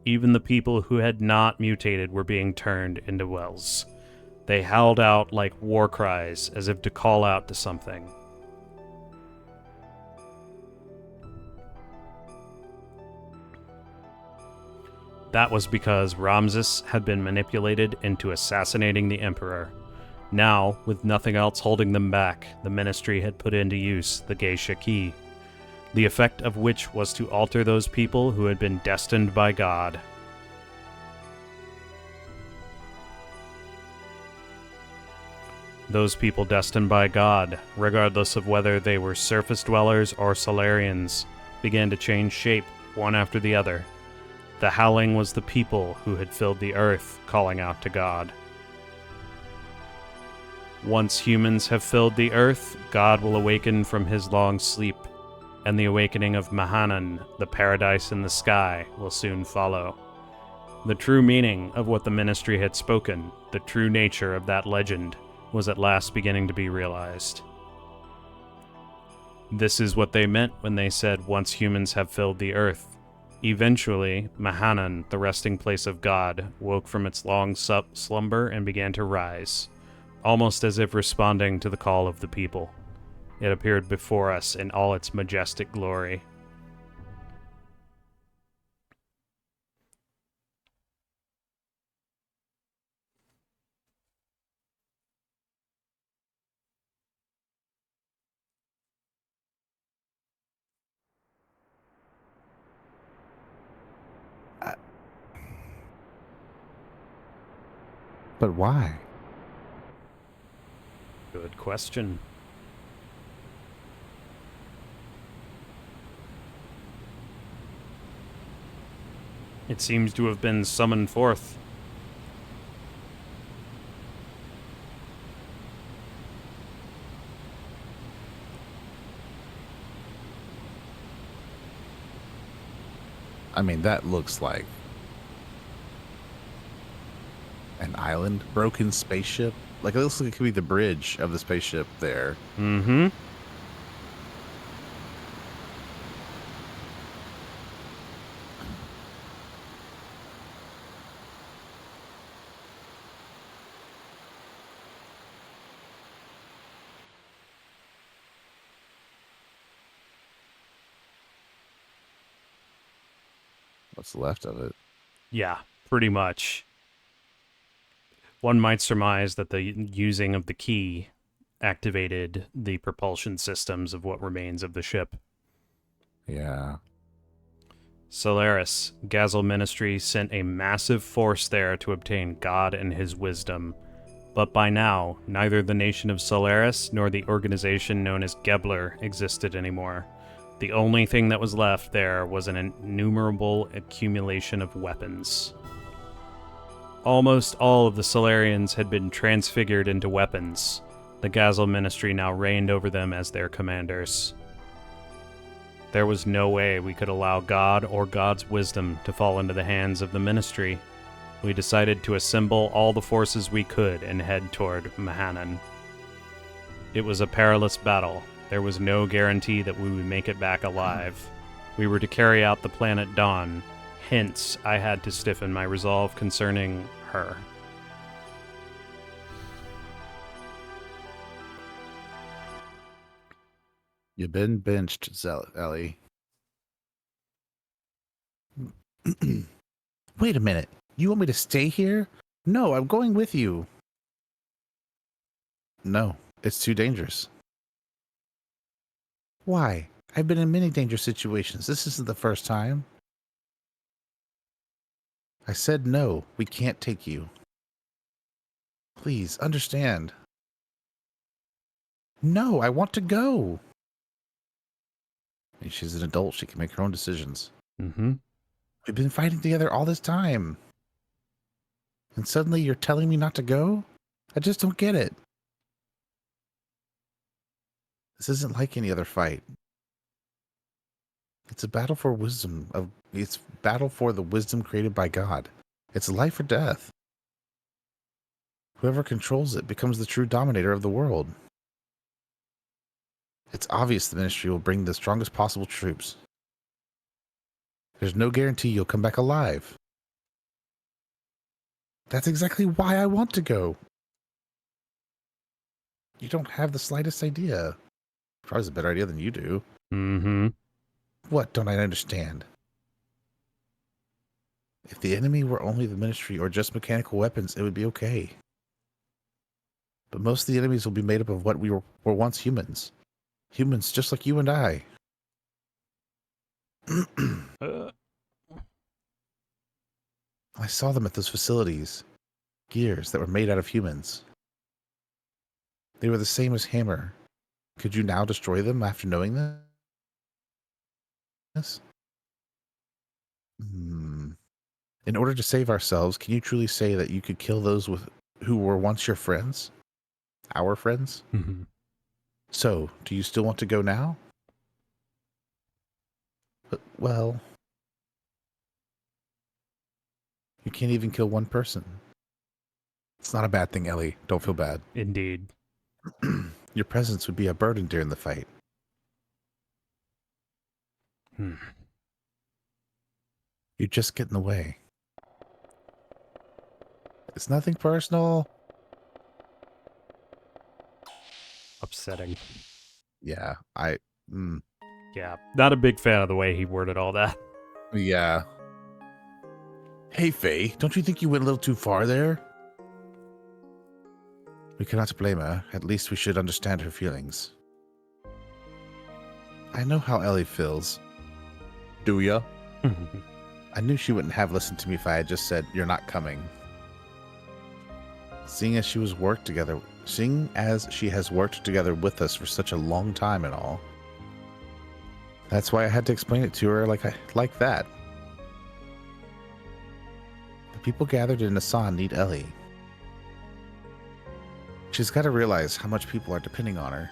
Even the people who had not mutated were being turned into wells. They howled out like war cries, as if to call out to something. That was because Ramses had been manipulated into assassinating the Emperor. Now, with nothing else holding them back, the Ministry had put into use the Geisha Key, the effect of which was to alter those people who had been destined by God. Those people destined by God, regardless of whether they were surface dwellers or Solarians, began to change shape one after the other. The howling was the people who had filled the earth, calling out to God. Once humans have filled the earth, God will awaken from his long sleep, and the awakening of Mahanan, the paradise in the sky, will soon follow. The true meaning of what the Ministry had spoken, the true nature of that legend, was at last beginning to be realized. This is what they meant when they said, once humans have filled the earth. Eventually, Mahanan, the resting place of God, woke from its long slumber and began to rise, almost as if responding to the call of the people. It appeared before us in all its majestic glory. But why? Good question. It seems to have been summoned forth. I mean, that looks like an island, broken spaceship. Like, it looks like it could be the bridge of the spaceship there. Mm-hmm. What's left of it? Yeah, pretty much. One might surmise that the using of the key activated the propulsion systems of what remains of the ship. Yeah. Solaris, Gazel Ministry sent a massive force there to obtain God and his wisdom. But by now, neither the nation of Solaris nor the organization known as Gebler existed anymore. The only thing that was left there was an innumerable accumulation of weapons. Almost all of the Solarians had been transfigured into weapons. The Gazel Ministry now reigned over them as their commanders. There was no way we could allow God or God's wisdom to fall into the hands of the Ministry. We decided to assemble all the forces we could and head toward Mahanan. It was a perilous battle. There was no guarantee that we would make it back alive. We were to carry out the planet Dawn. Hence, I had to stiffen my resolve concerning her. You've been benched, Ellie. Wait a minute. You want me to stay here? No, I'm going with you. No, it's too dangerous. Why? I've been in many dangerous situations. This isn't the first time. I said no, we can't take you. Please, understand. No, I want to go. And she's an adult. She can make her own decisions. Mm-hmm. We've been fighting together all this time. And suddenly you're telling me not to go? I just don't get it. This isn't like any other fight. It's a battle for wisdom. It's battle for the wisdom created by God. It's life or death. Whoever controls it becomes the true dominator of the world. It's obvious the ministry will bring the strongest possible troops. There's no guarantee you'll come back alive. That's exactly why I want to go. You don't have the slightest idea. Probably a better idea than you do. Mm-hmm. What don't I understand? If the enemy were only the ministry or just mechanical weapons, it would be okay. But most of the enemies will be made up of what we were once humans. Humans just like you and I. I saw them at those facilities. Gears that were made out of humans. They were the same as Hammer. Could you now destroy them after knowing this? In order to save ourselves, can you truly say that you could kill those who were once your friends? Our friends? Mm-hmm. So, do you still want to go now? Well, you can't even kill one person. It's not a bad thing, Ellie. Don't feel bad. Indeed. Your presence would be a burden during the fight. You just get in the way. It's nothing personal. Upsetting. Yeah, Yeah, not a big fan of the way he worded all that. Yeah. Hey, Faye, don't you think you went a little too far there? We cannot blame her. At least we should understand her feelings. I know how Ellie feels. Do ya? I knew she wouldn't have listened to me if I had just said, you're not coming. Seeing as she has worked together with us for such a long time and all. That's why I had to explain it to her like that. The people gathered in Asan need Ellie. She's got to realize how much people are depending on her.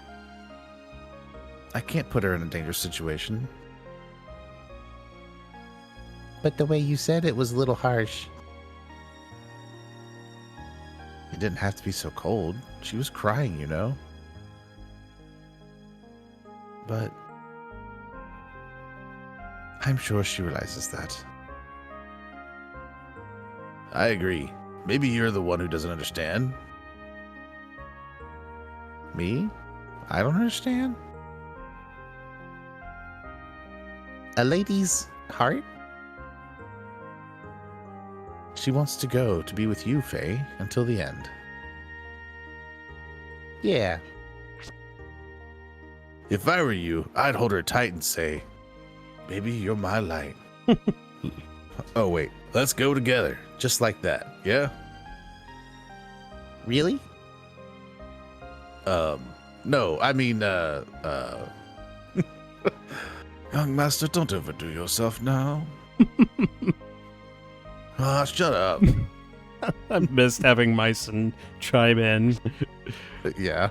I can't put her in a dangerous situation. But the way you said it was a little harsh. It didn't have to be so cold. She was crying, you know. But I'm sure she realizes that. I agree. Maybe you're the one who doesn't understand. Me? I don't understand. A lady's heart? She wants to go to be with you, Faye, until the end. Yeah. If I were you, I'd hold her tight and say, baby, you're my light. Oh, wait. Let's go together. Just like that, yeah? Really? No, I mean, Young master, don't overdo yourself now. Ah, shut up. I missed having Myson chime in. Yeah.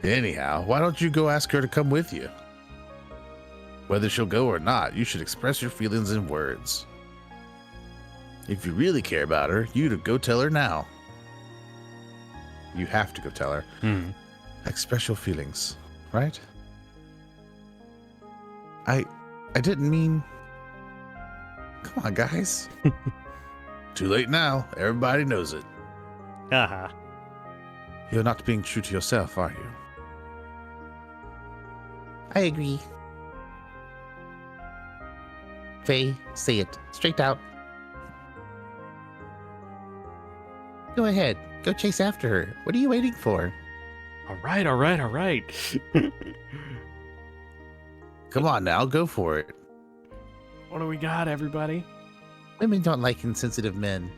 Anyhow, why don't you go ask her to come with you? Whether she'll go or not, you should express your feelings in words. If you really care about her, you'd go tell her now. You have to go tell her. Express your feelings, right? I didn't mean... Come on, guys. Too late now. Everybody knows it. Haha. You're not being true to yourself, are you? I agree. Faye, say it. Straight out. Go ahead. Go chase after her. What are you waiting for? All right. Come on now, go for it. What do we got, everybody? Women don't like insensitive men.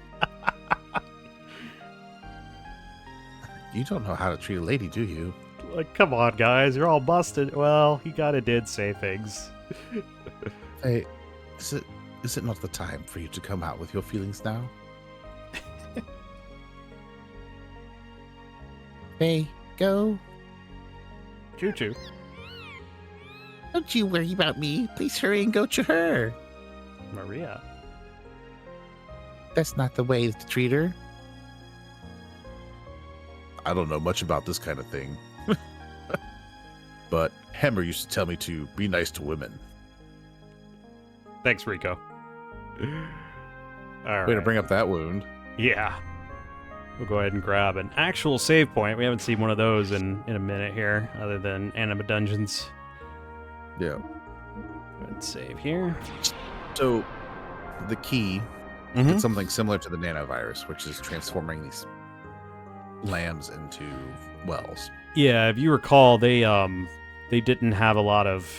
You don't know how to treat a lady, do you? Like, come on, guys, you're all busted. Well, he kind of did say things. Hey, is it not the time for you to come out with your feelings now? Hey, go. Choo-choo. Don't you worry about me. Please hurry and go to her. Maria. That's not the way to treat her. I don't know much about this kind of thing. But Hammer used to tell me to be nice to women. Thanks, Rico. All Way to right. bring up that wound. Yeah. We'll go ahead and grab an actual save point. We haven't seen one of those in a minute here, other than Anima Dungeons. Yeah. Go ahead and save here. So, the key is something similar to the nanovirus, which is transforming these lambs into wells. Yeah, if you recall, they didn't have a lot of.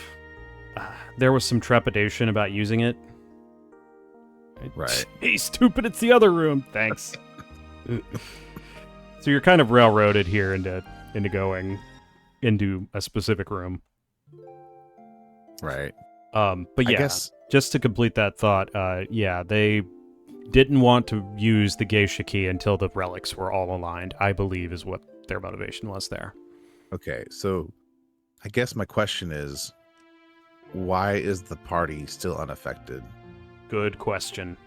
There was some trepidation about using it. Right. Hey, stupid! It's the other room. Thanks. So you're kind of railroaded here into going into a specific room. Right. But yeah, I guess, just to complete that thought, yeah, they didn't want to use the geisha key until the relics were all aligned, I believe is what their motivation was there. okay, so I guess my question is, why is the party still unaffected? Good question.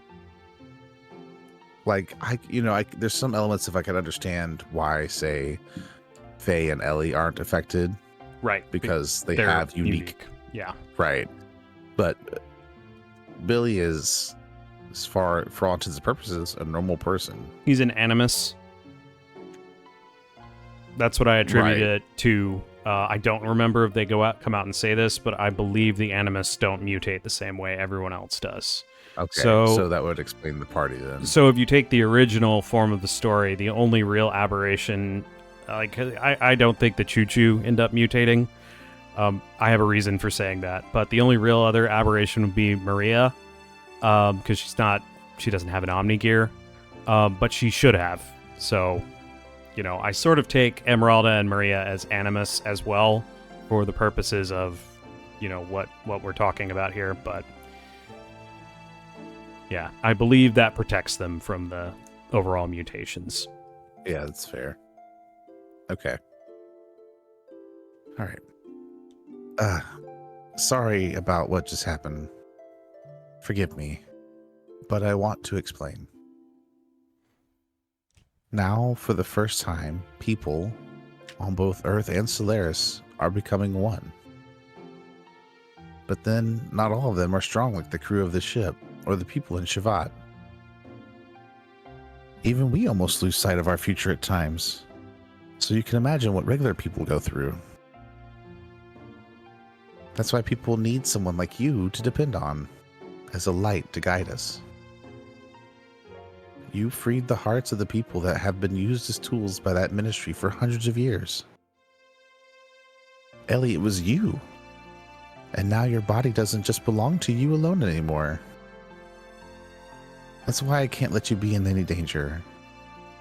Like, there's some elements if I could understand why, say, Faye and Ellie aren't affected. Right. Because they They're have unique. Yeah. Right. But Billy is, for all intents and purposes, a normal person. He's an animus. That's what I attribute it to. I don't remember if they come out and say this, but I believe the animus don't mutate the same way everyone else does. Okay, so that would explain the party then. So if you take the original form of the story, the only real aberration, I don't think the Choo-Choo end up mutating. I have a reason for saying that, but the only real other aberration would be Maria, because she doesn't have an Omni gear, but she should have. So, I sort of take Emeralda and Maria as animus as well for the purposes of, what we're talking about here, but yeah, I believe that protects them from the overall mutations. Yeah, that's fair. Okay. All right. Sorry about what just happened. Forgive me, but I want to explain. Now, for the first time, people on both Earth and Solaris are becoming one. But then, not all of them are strong like the crew of the ship or the people in Shavat. Even we almost lose sight of our future at times. So you can imagine what regular people go through. That's why people need someone like you to depend on, as a light to guide us. You freed the hearts of the people that have been used as tools by that ministry for hundreds of years. Ellie, it was you. And now your body doesn't just belong to you alone anymore. That's why I can't let you be in any danger.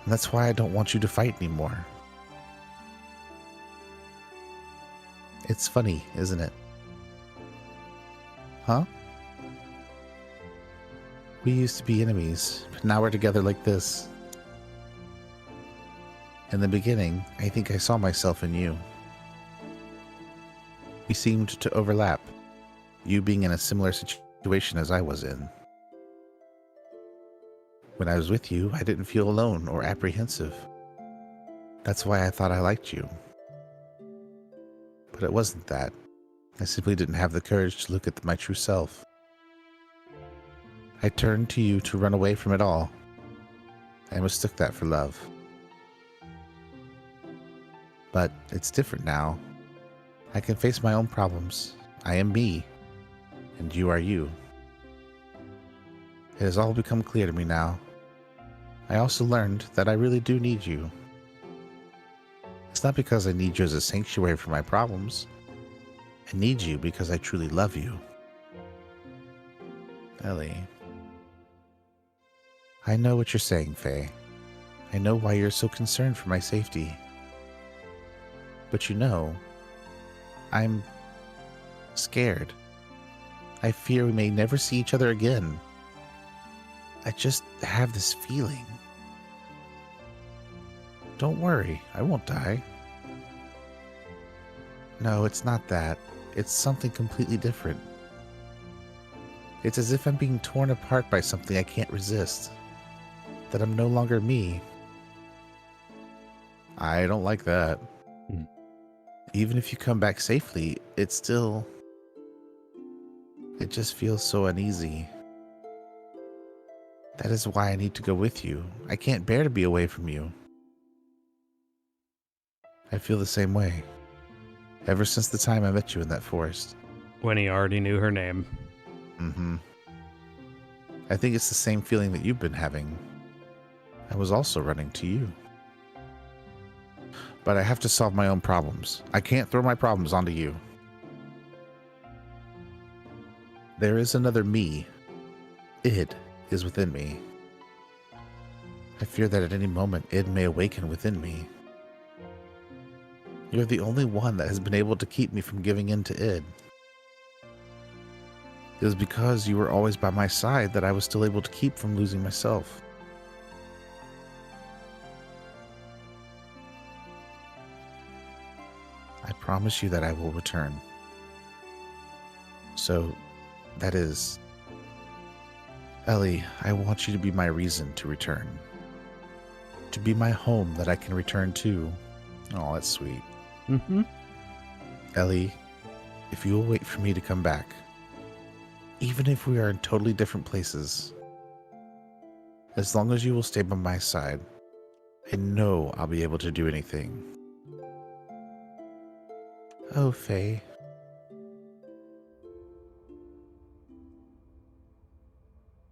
And that's why I don't want you to fight anymore. It's funny, isn't it? Huh? We used to be enemies, but now we're together like this. In the beginning, I think I saw myself in you. We seemed to overlap, you being in a similar situation as I was in. When I was with you, I didn't feel alone or apprehensive. That's why I thought I liked you. But it wasn't that. I simply didn't have the courage to look at my true self. I turned to you to run away from it all. I mistook that for love. But it's different now. I can face my own problems. I am me, and you are you. It has all become clear to me now. I also learned that I really do need you. It's not because I need you as a sanctuary for my problems. I need you because I truly love you. Ellie. I know what you're saying, Faye. I know why you're so concerned for my safety. But I'm scared. I fear we may never see each other again. I just have this feeling. Don't worry, I won't die. No, it's not that. It's something completely different. It's as if I'm being torn apart by something I can't resist. That I'm no longer me. I don't like that. Even if you come back safely, it just feels so uneasy. That is why I need to go with you. I can't bear to be away from you. I feel the same way. Ever since the time I met you in that forest. When he already knew her name. Mm-hmm. I think it's the same feeling that you've been having. I was also running to you. But I have to solve my own problems. I can't throw my problems onto you. There is another me. Id is within me. I fear that at any moment Id may awaken within me. You're the only one that has been able to keep me from giving in to Id. It was because you were always by my side that I was still able to keep from losing myself. I promise you that I will return. So, that is... Ellie, I want you to be my reason to return. To be my home that I can return to. Oh, that's sweet. Mm-hmm. Ellie, if you will wait for me to come back, even if we are in totally different places, as long as you will stay by my side, I know I'll be able to do anything. Oh, Faye.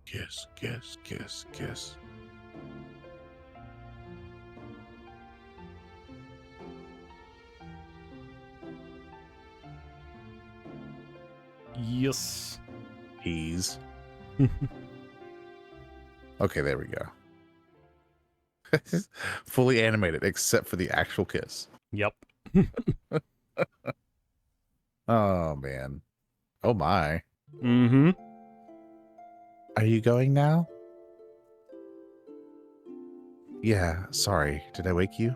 Kiss, kiss, kiss, kiss. Yes. Ease. Okay, there we go. Fully animated, except for the actual kiss. Yep. Oh, man. Oh, my. Mm-hmm. Are you going now? Yeah, sorry. Did I wake you?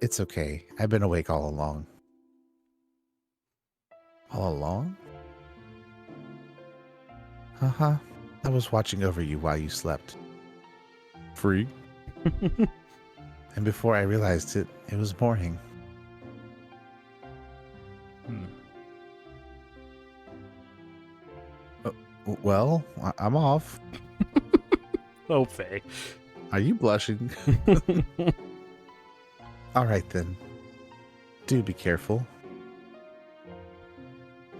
It's okay. I've been awake all along. All along? Uh-huh. I was watching over you while you slept. Free? And before I realized it, it was morning. Well, I'm off. Oh, Faye. Are you blushing? All right, then. Do be careful.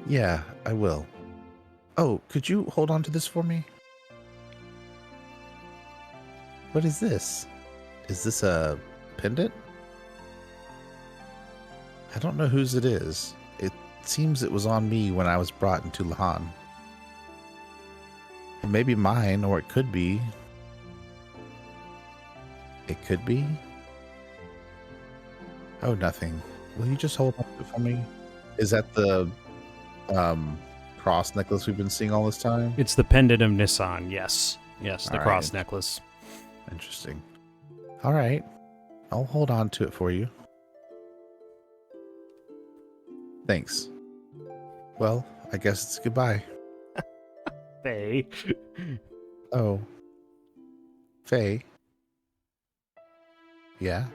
Yeah, I will. Oh, could you hold on to this for me? What is this? Is this a pendant? I don't know whose it is. It seems it was on me when I was brought into Lahan. It may be mine, or it could be. It could be? Oh, nothing. Will you just hold on to it for me? Is that the cross necklace we've been seeing all this time? It's the pendant of Nissan, yes. Yes, the All cross right. necklace. Interesting. All right. I'll hold on to it for you. Thanks. Well, I guess it's goodbye. Faye. Oh. Faye? Yeah?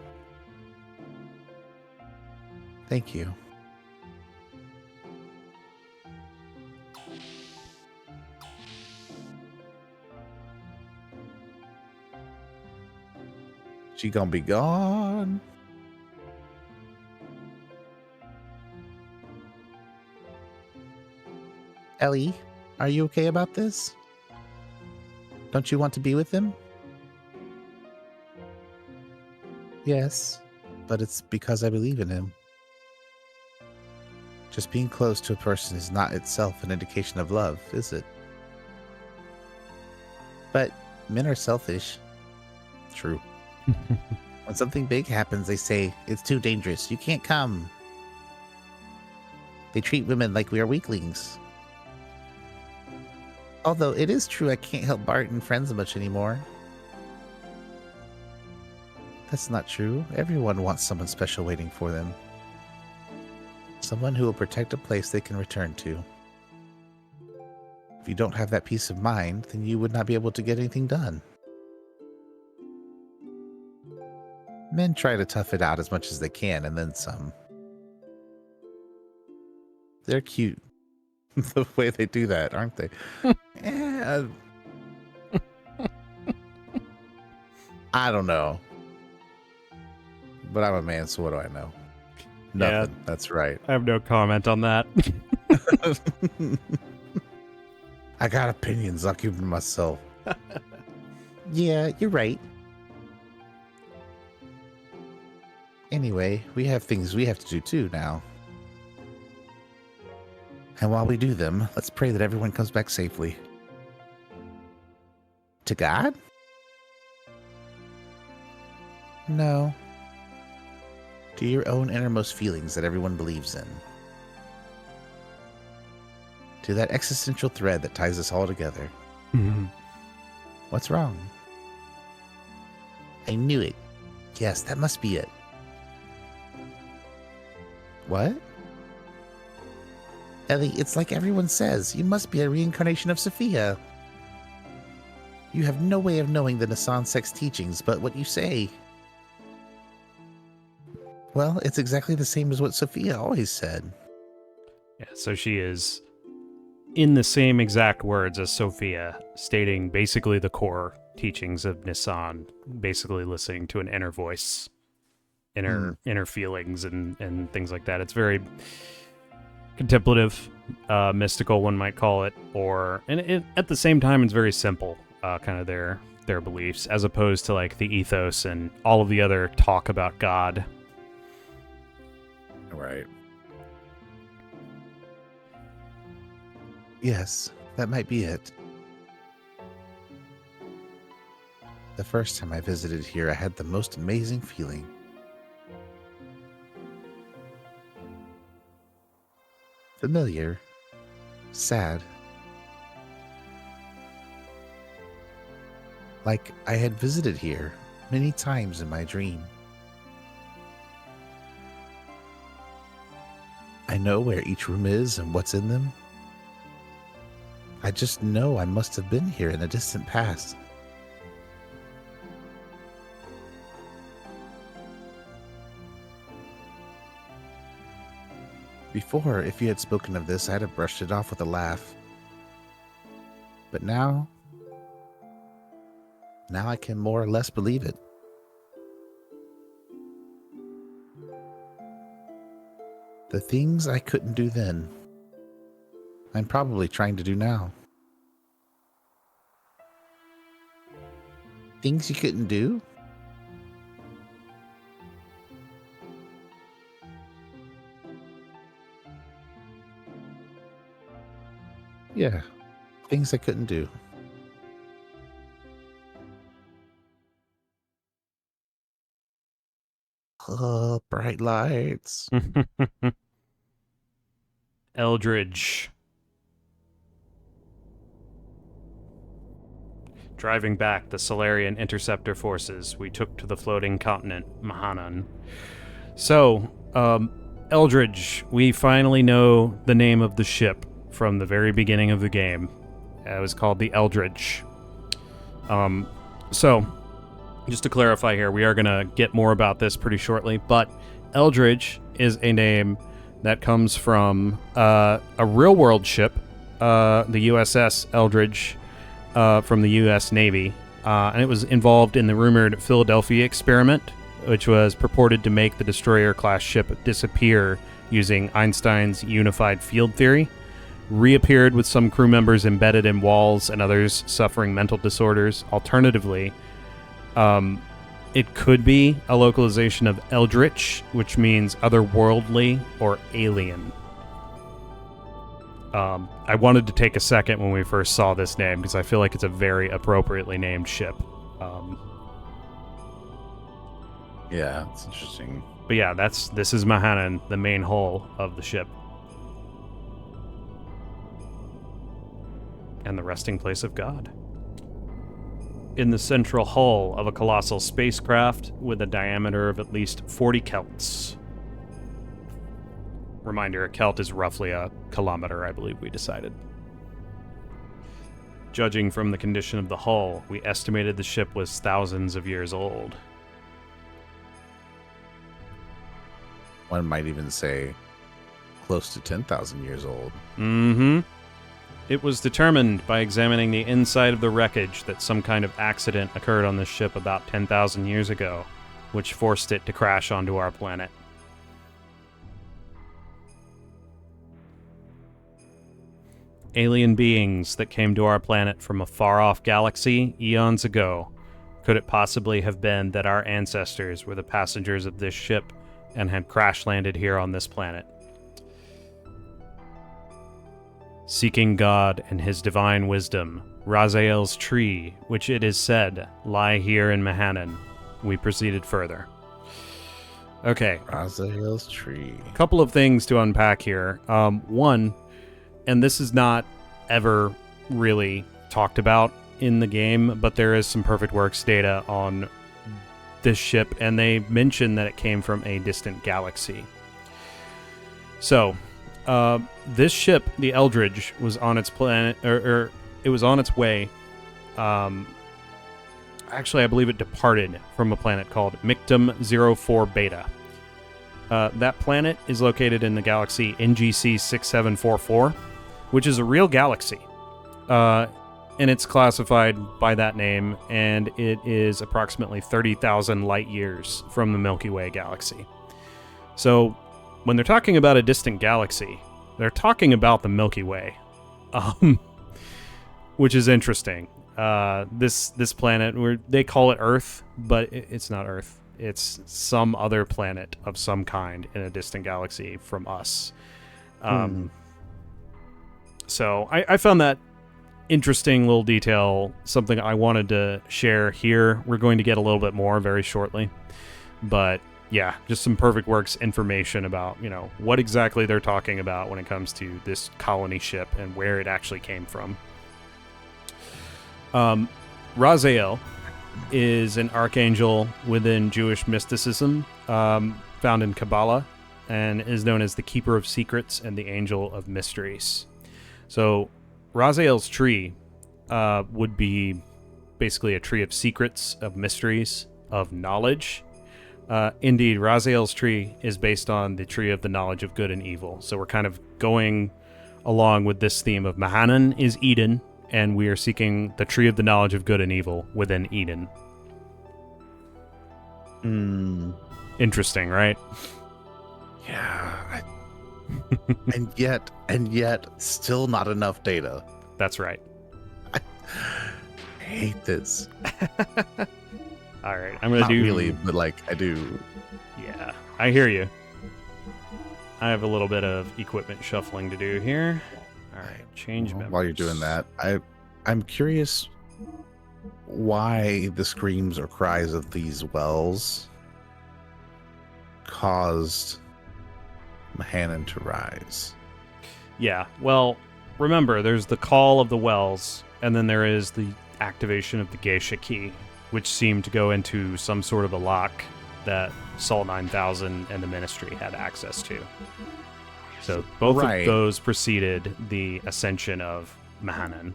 Thank you. She gonna be gone. Ellie, are you okay about this? Don't you want to be with him? Yes, but it's because I believe in him. Just being close to a person is not itself an indication of love, is it? But men are selfish. True. When something big happens, they say, it's too dangerous. You can't come. They treat women like we are weaklings. Although it is true I can't help Bart and friends much anymore. That's not true. Everyone wants someone special waiting for them. Someone who will protect a place they can return to. If you don't have that peace of mind, then you would not be able to get anything done. Men try to tough it out as much as they can, and then some. They're cute the way they do that, aren't they? Yeah. I don't know. But I'm a man, so what do I know? Nothing. Yeah, that's right. I have no comment on that. I got opinions. I'll keep them to myself. Yeah, you're right. Anyway, we have things we have to do too now. And while we do them, let's pray that everyone comes back safely. To God? No. To your own innermost feelings that everyone believes in. To that existential thread that ties us all together. Mm-hmm. What's wrong? I knew it. Yes, that must be it. What? Ellie, it's like everyone says. You must be a reincarnation of Sophia. You have no way of knowing the Nissan sex teachings, but what you say... Well, it's exactly the same as what Sophia always said. Yeah, so she is in the same exact words as Sophia, stating basically the core teachings of Nissan, basically listening to an inner voice, inner feelings and things like that. It's very contemplative, mystical, one might call it, and at the same time, it's very simple, kind of their beliefs, as opposed to like the ethos and all of the other talk about God. Right. Yes, that might be it. The first time I visited here, I had the most amazing feeling. Familiar. Sad. Like I had visited here many times in my dream. I know where each room is and what's in them. I just know I must have been here in a distant past. Before, if you had spoken of this, I'd have brushed it off with a laugh. But now I can more or less believe it. The things I couldn't do then, I'm probably trying to do now. Things you couldn't do? Yeah, things I couldn't do. Oh, bright lights. Eldridge. Driving back the Solarian interceptor forces, we took to the floating continent, Mahanan. So, Eldridge, we finally know the name of the ship from the very beginning of the game. It was called the Eldridge. So, just to clarify here, we are going to get more about this pretty shortly, but Eldridge is a name that comes from a real-world ship, the USS Eldridge, from the U.S. Navy, and it was involved in the rumored Philadelphia experiment, which was purported to make the destroyer-class ship disappear using Einstein's unified field theory, reappeared with some crew members embedded in walls and others suffering mental disorders. Alternatively, it could be a localization of Eldritch, which means otherworldly or alien. I wanted to take a second when we first saw this name because I feel like it's a very appropriately named ship. Yeah, it's interesting. But yeah, this is Mahanan, the main hull of the ship. And the resting place of God. In the central hull of a colossal spacecraft with a diameter of at least 40 kelts. Reminder, a kelt is roughly a kilometer, I believe we decided. Judging from the condition of the hull, we estimated the ship was thousands of years old. One might even say close to 10,000 years old. Mm-hmm. It was determined by examining the inside of the wreckage that some kind of accident occurred on this ship about 10,000 years ago, which forced it to crash onto our planet. Alien beings that came to our planet from a far-off galaxy eons ago. Could it possibly have been that our ancestors were the passengers of this ship and had crash-landed here on this planet? Seeking God and his divine wisdom, Raziel's tree, which it is said lie here in Mahanan, we proceeded further. Okay. Raziel's tree. A couple of things to unpack here. One, and this is not ever really talked about in the game, but there is some Perfect Works data on this ship, and they mention that it came from a distant galaxy. So, this ship, the Eldridge, was on its planet, or it was on its way. Actually, I believe it departed from a planet called Mictum 04 Beta. That planet is located in the galaxy NGC 6744, which is a real galaxy. And it's classified by that name, and it is approximately 30,000 light years from the Milky Way galaxy. So, when they're talking about a distant galaxy, they're talking about the Milky Way, which is interesting. This planet, they call it Earth, but it's not Earth. It's some other planet of some kind in a distant galaxy from us. So I found that interesting little detail, something I wanted to share here. We're going to get a little bit more very shortly. But yeah, just some Perfect Works information about, what exactly they're talking about when it comes to this colony ship and where it actually came from. Raziel is an archangel within Jewish mysticism, found in Kabbalah, and is known as the Keeper of Secrets and the Angel of Mysteries. So, Raziel's tree would be basically a tree of secrets, of mysteries, of knowledge. Indeed, Raziel's tree is based on the tree of the knowledge of good and evil. So we're kind of going along with this theme of Mahanan is Eden, and we are seeking the tree of the knowledge of good and evil within Eden. Interesting, right? Yeah. and yet, still not enough data. That's right. I hate this. All right, I'm gonna Not do. really, but I do. Yeah, I hear you. I have a little bit of equipment shuffling to do here. All right, change members. While you're doing that, I'm curious why the screams or cries of these wells caused Mahanan to rise. Yeah, well, remember, there's the call of the wells, and then there is the activation of the geisha key, which seemed to go into some sort of a lock that Sol 9000 and the Ministry had access to. So both of those preceded the ascension of Mahanan.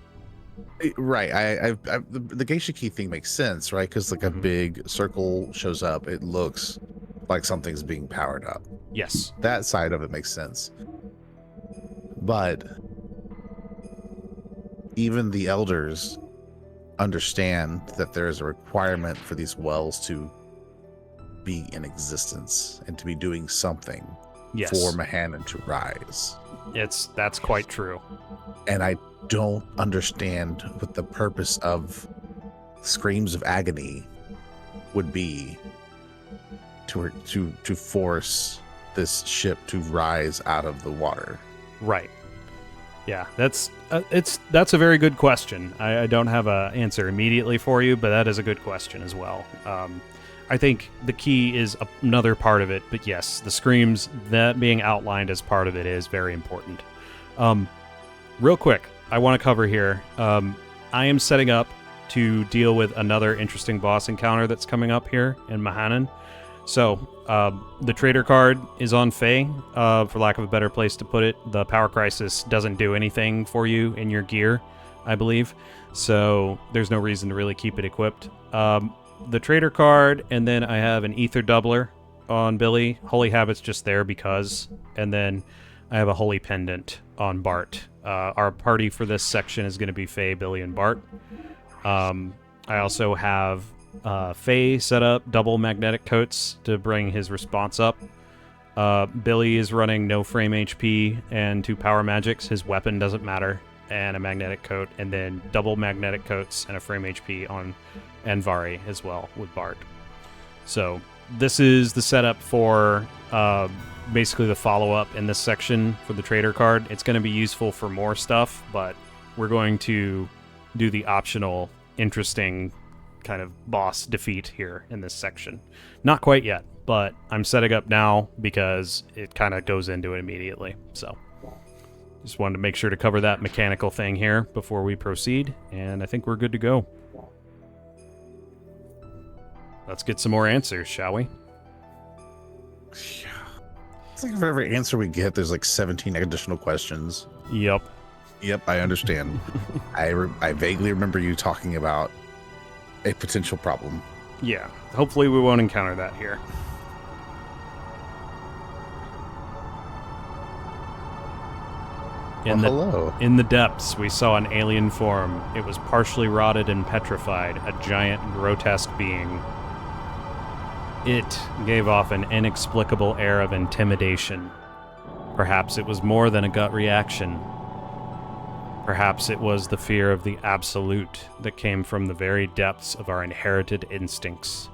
Right. The geisha key thing makes sense, right? Because a big circle shows up. It looks like something's being powered up. Yes. That side of it makes sense. But even the elders understand that there is a requirement for these wells to be in existence and to be doing something for Mahanan to rise. That's quite true. And I don't understand what the purpose of screams of agony would be to force this ship to rise out of the water. Right. Yeah, that's a very good question. I don't have an answer immediately for you, but that is a good question as well. I think the key is another part of it, but yes, the screams, that being outlined as part of it is very important. Real quick, I want to cover here. I am setting up to deal with another interesting boss encounter that's coming up here in Mahanan. So, the trader card is on Fae, for lack of a better place to put it. The Power Crisis doesn't do anything for you in your gear, I believe. So, there's no reason to really keep it equipped. The trader card, and then I have an Ether Doubler on Billy. Holy Habit's just there because. And then I have a Holy Pendant on Bart. Our party for this section is going to be Fae, Billy, and Bart. I also have Faye set up double magnetic coats to bring his response up. Billy is running no frame HP and 2 power magics. His weapon doesn't matter, and a magnetic coat, and then double magnetic coats and a frame HP on Anvari as well with Bart. So this is the setup for basically the follow-up in this section for the trader card. It's going to be useful for more stuff, but we're going to do the optional, interesting kind of boss defeat here in this section. Not quite yet, but I'm setting up now because it kind of goes into it immediately. So just wanted to make sure to cover that mechanical thing here before we proceed, and I think we're good to go. Let's get some more answers, shall we? It's like for every answer we get, there's like 17 additional questions. Yep. Yep, I understand. I vaguely remember you talking about a potential problem. Yeah, hopefully we won't encounter that here. Hello. In the depths, we saw an alien form. It was partially rotted and petrified, a giant, grotesque being. It gave off an inexplicable air of intimidation. Perhaps it was more than a gut reaction. Perhaps it was the fear of the absolute that came from the very depths of our inherited instincts.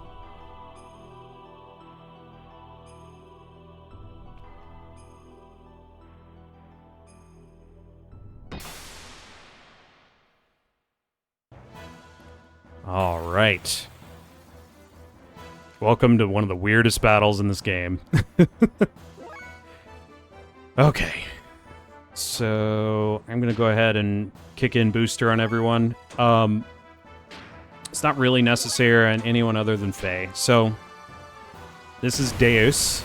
All right. Welcome to one of the weirdest battles in this game. Okay. So I'm going to go ahead and kick in booster on everyone. It's not really necessary on anyone other than Faye. So this is Deus.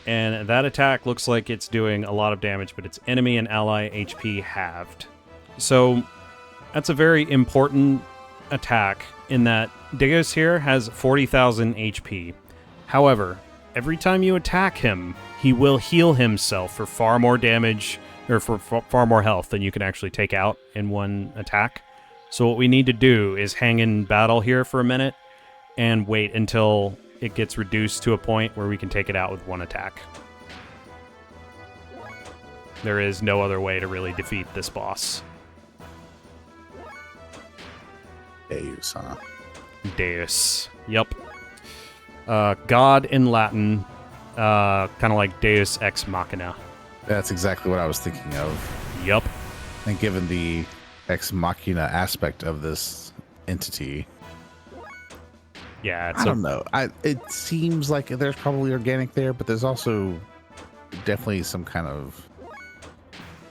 And that attack looks like it's doing a lot of damage, but it's enemy and ally HP halved. So that's a very important attack in that Deus here has 40,000 HP. However, every time you attack him, he will heal himself for far more damage, or for far more health than you can actually take out in one attack. So what we need to do is hang in battle here for a minute and wait until it gets reduced to a point where we can take it out with one attack. There is no other way to really defeat this boss. Deus, huh? Deus. Yep. God in Latin, kind of like Deus Ex Machina. That's exactly what I was thinking of. Yep. And given the Ex Machina aspect of this entity, yeah, I don't know. It seems like there's probably organic there, but there's also definitely some kind of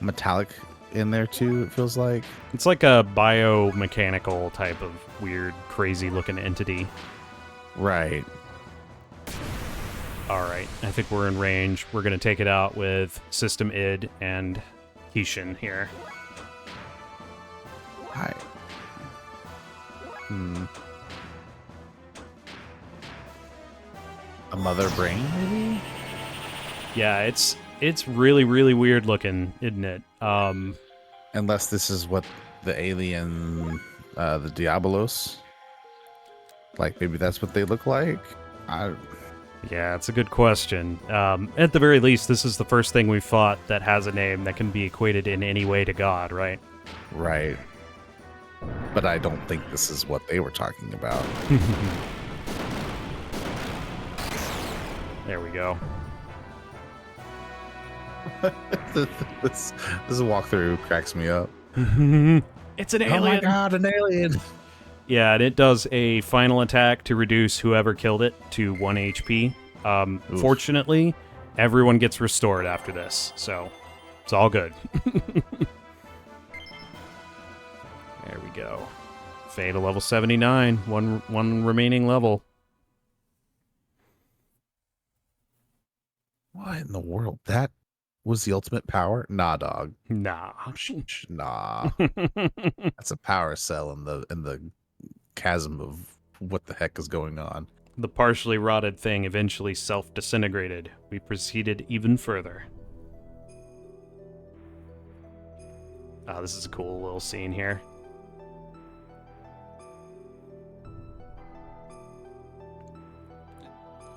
metallic in there too, it feels like. It's like a biomechanical type of weird, crazy looking entity. Right. Alright, I think we're in range. We're going to take it out with System id and Kishin here. Hi. A mother brain, maybe? Yeah, it's really, really weird looking, isn't it? Unless this is what the alien, the Diabolos, like maybe that's what they look like? Yeah, it's a good question. At the very least, this is the first thing we've fought that has a name that can be equated in any way to God, right? Right. But I don't think this is what they were talking about. There we go. this walkthrough cracks me up. It's an alien! Oh my god, an alien! Yeah, and it does a final attack to reduce whoever killed it to 1 HP. Fortunately, everyone gets restored after this, so it's all good. There we go. Fatal level 79, one remaining level. What in the world? That was the ultimate power? Nah, dog. Nah. Nah. That's a power cell in the chasm of what the heck is going on. The partially rotted thing eventually self-disintegrated. We proceeded even further. Oh, this is a cool little scene here.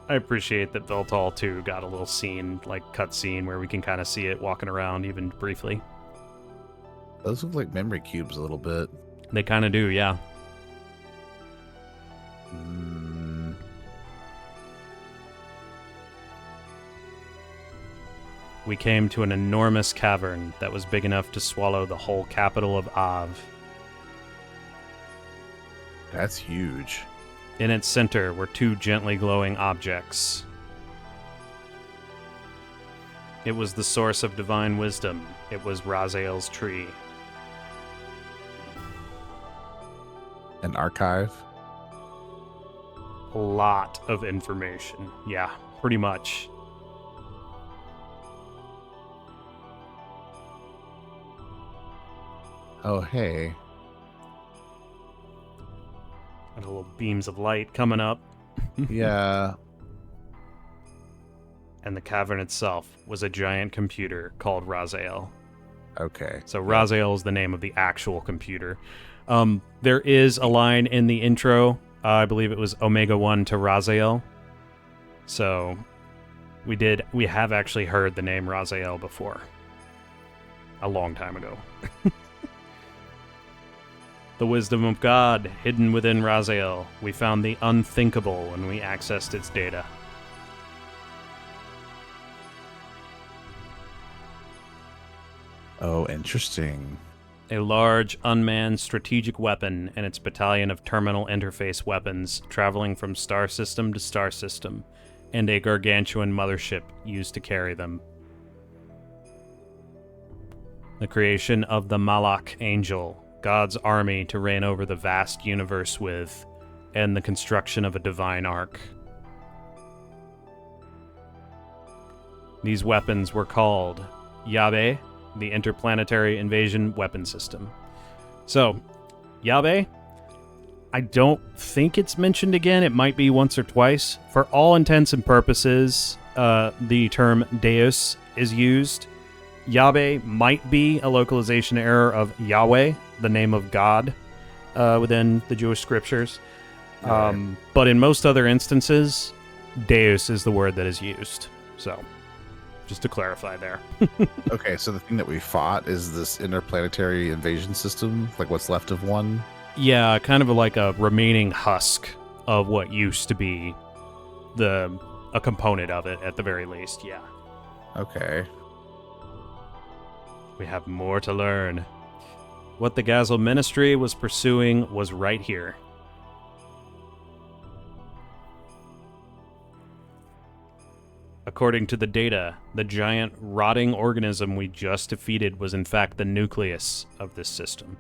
I appreciate that Veltal 2 got a little scene, like cutscene, where we can kind of see it walking around even briefly. Those look like memory cubes a little bit. They kind of do, yeah. We came to an enormous cavern that was big enough to swallow the whole capital of Av. That's huge. In its center were two gently glowing objects. It was the source of divine wisdom. It was Raziel's tree. An archive? A lot of information. Yeah, pretty much. Oh, hey. And little beams of light coming up. Yeah. And the cavern itself was a giant computer called Raziel. Okay. So Raziel is the name of the actual computer. There is a line in the intro. I believe it was Omega 1 to Raziel. So we have actually heard the name Raziel before. A long time ago. The wisdom of God hidden within Raziel. We found the unthinkable when we accessed its data. Oh, interesting. A large, unmanned strategic weapon and its battalion of terminal interface weapons traveling from star system to star system, and a gargantuan mothership used to carry them. The creation of the Malak Angel, God's army to reign over the vast universe with, and the construction of a divine ark. These weapons were called Yabe, the Interplanetary Invasion Weapon System. So, Yabe, I don't think it's mentioned again. It might be once or twice. For all intents and purposes, the term Deus is used. Yabe might be a localization error of Yahweh, the name of God, within the Jewish scriptures. Right. But in most other instances, Deus is the word that is used. So, just to clarify there. Okay, so the thing that we fought is this interplanetary invasion system, like what's left of one? Yeah, kind of like a remaining husk of what used to be a component of it, at the very least, yeah. Okay. We have more to learn. What the Gazel Ministry was pursuing was right here. According to the data, the giant rotting organism we just defeated was in fact the nucleus of this system.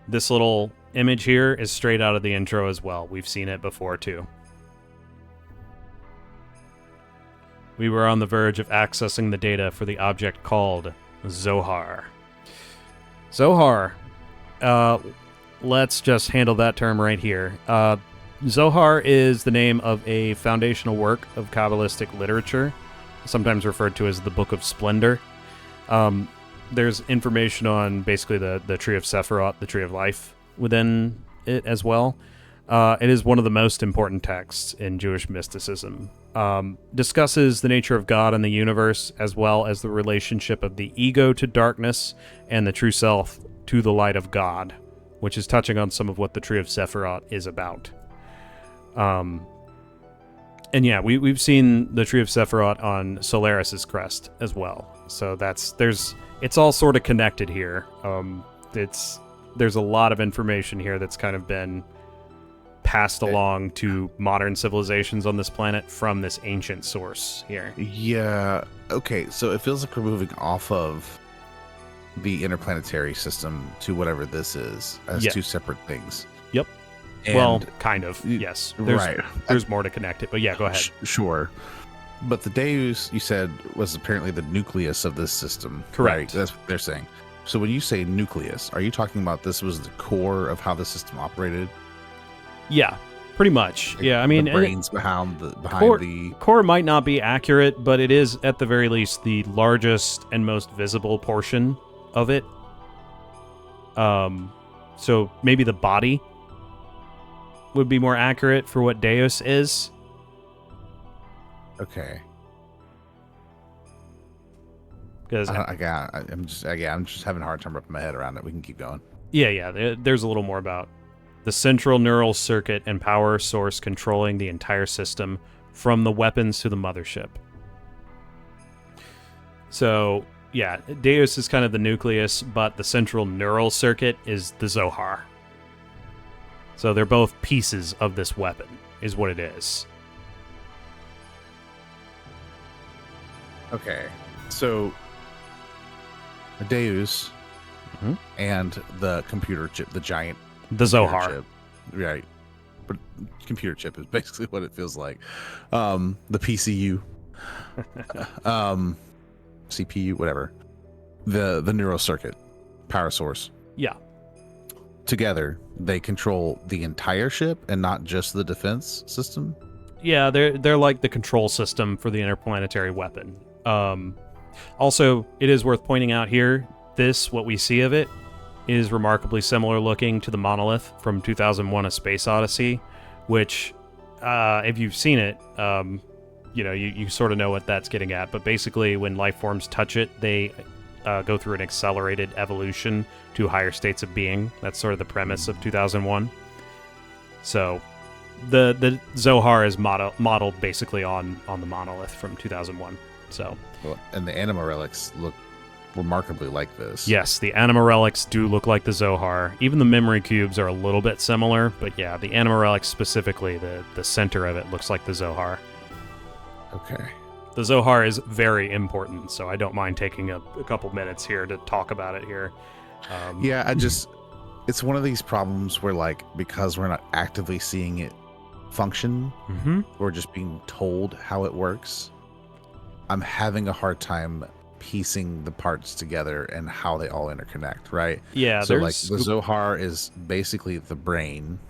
This little image here is straight out of the intro as well. We've seen it before too. We were on the verge of accessing the data for the object called Zohar. Zohar. Let's just handle that term right here. Zohar is the name of a foundational work of Kabbalistic literature, sometimes referred to as the Book of Splendor. There's information on basically the Tree of Sephiroth, the Tree of Life, within it as well. It is one of the most important texts in Jewish mysticism. Discusses the nature of God and the universe, as well as the relationship of the ego to darkness and the true self to the light of God, which is touching on some of what the Tree of Sephiroth is about. And yeah, we've seen the Tree of Sephiroth on Solaris's crest as well. So it's all sort of connected here. It's there's a lot of information here that's kind of been passed along to modern civilizations on this planet from this ancient source here. Yeah. Okay. So it feels like we're moving off of the interplanetary system to whatever this is as two separate things. Yep. And well, kind of. Yes. There's more to connect it, but yeah, go ahead. Sure. But the Deus, you said, was apparently the nucleus of this system. Correct. Right? That's what they're saying. So when you say nucleus, are you talking about this was the core of how the system operated? Yeah, pretty much. Like I mean, the brains behind the core might not be accurate, but it is at the very least the largest and most visible portion of it. So maybe the body would be more accurate for what Deus is. Okay. Because I'm just having a hard time wrapping my head around it. We can keep going. Yeah. There's a little more about the central neural circuit and power source controlling the entire system from the weapons to the mothership. So, yeah, Deus is kind of the nucleus, but the central neural circuit is the Zohar. So they're both pieces of this weapon, is what it is. Okay, so the Deus and the computer chip, the giant the Zohar chip, right? But computer chip is basically what it feels like. The PCU, CPU, whatever. The neural circuit, power source. Yeah. Together, they control the entire ship and not just the defense system. Yeah, they're like the control system for the interplanetary weapon. Also, it is worth pointing out here, what we see of it, is remarkably similar looking to the monolith from 2001: A Space Odyssey, which, if you've seen it, you sort of know what that's getting at. But basically, when life forms touch it, they go through an accelerated evolution to higher states of being. That's sort of the premise of 2001. So the Zohar is modeled basically on the monolith from 2001. So, and the anima relics look remarkably like this. Yes, the anima relics do look like the Zohar. Even the memory cubes are a little bit similar, but yeah, the anima relics specifically, the center of it looks like the Zohar. Okay. The Zohar is very important, so I don't mind taking a couple minutes here to talk about it here. It's one of these problems where, because we're not actively seeing it function, we're just being told how it works. I'm having a hard time piecing the parts together and how they all interconnect, right? Yeah, so the Zohar is basically the brain.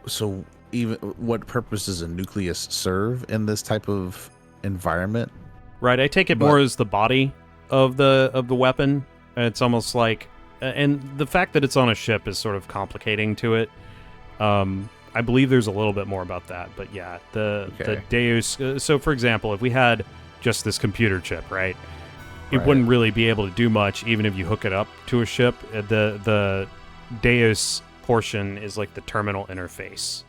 So even what purpose does a nucleus serve in this type of environment? Right, I take it more as the body of the weapon. It's almost like, and the fact that it's on a ship is sort of complicating to it. I believe there's a little bit more about that, but yeah, the Deus. So, for example, if we had just this computer chip, right, it wouldn't really be able to do much, even if you hook it up to a ship. The Deus portion is like the terminal interface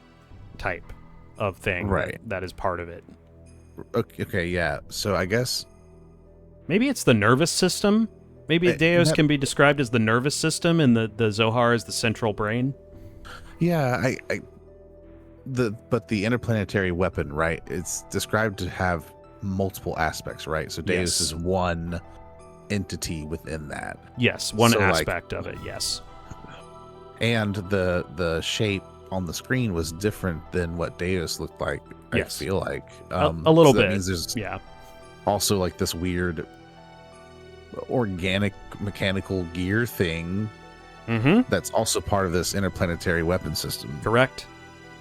type of thing, that is part of it. Okay, yeah. So I guess maybe it's the nervous system. Maybe Deus can be described as the nervous system, and the Zohar is the central brain. Yeah, but the interplanetary weapon, right? It's described to have multiple aspects, right? So Deus is one entity within that. Yes, one aspect of it. Yes. And the shape on the screen was different than what Deus looked like. I feel like a little bit. Means there's also this weird organic mechanical gear thing that's also part of this interplanetary weapon system. Correct.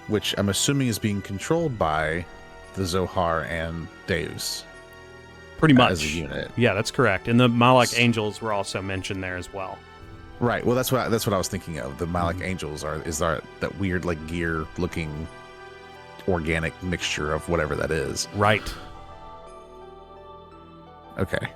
Which I'm assuming is being controlled by the Zohar and Deus. Pretty much. As a unit. Yeah, that's correct. And the Malak Angels were also mentioned there as well. Right. Well, that's what I was thinking of. The Malak Angels is that weird gear looking organic mixture of whatever that is. Right. Okay.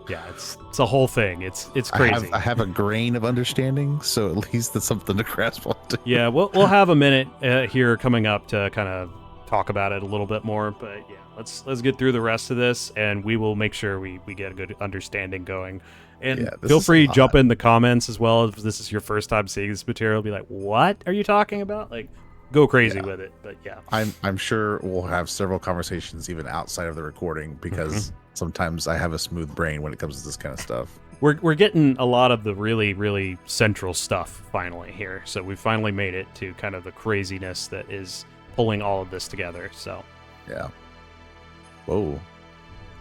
Yeah, it's a whole thing. It's crazy. I have a grain of understanding, so at least that's something to grasp onto. Yeah, we'll have a minute here coming up to kind of talk about it a little bit more. But yeah, let's get through the rest of this, and we will make sure we get a good understanding going. And feel free to jump in the comments as well if this is your first time seeing this material. Be like, what are you talking about? Like, go crazy with it. But yeah, I'm sure we'll have several conversations even outside of the recording, because sometimes I have a smooth brain when it comes to this kind of stuff. We're getting a lot of the really, really central stuff finally here. So we finally made it to kind of the craziness that is pulling all of this together. So yeah. Whoa.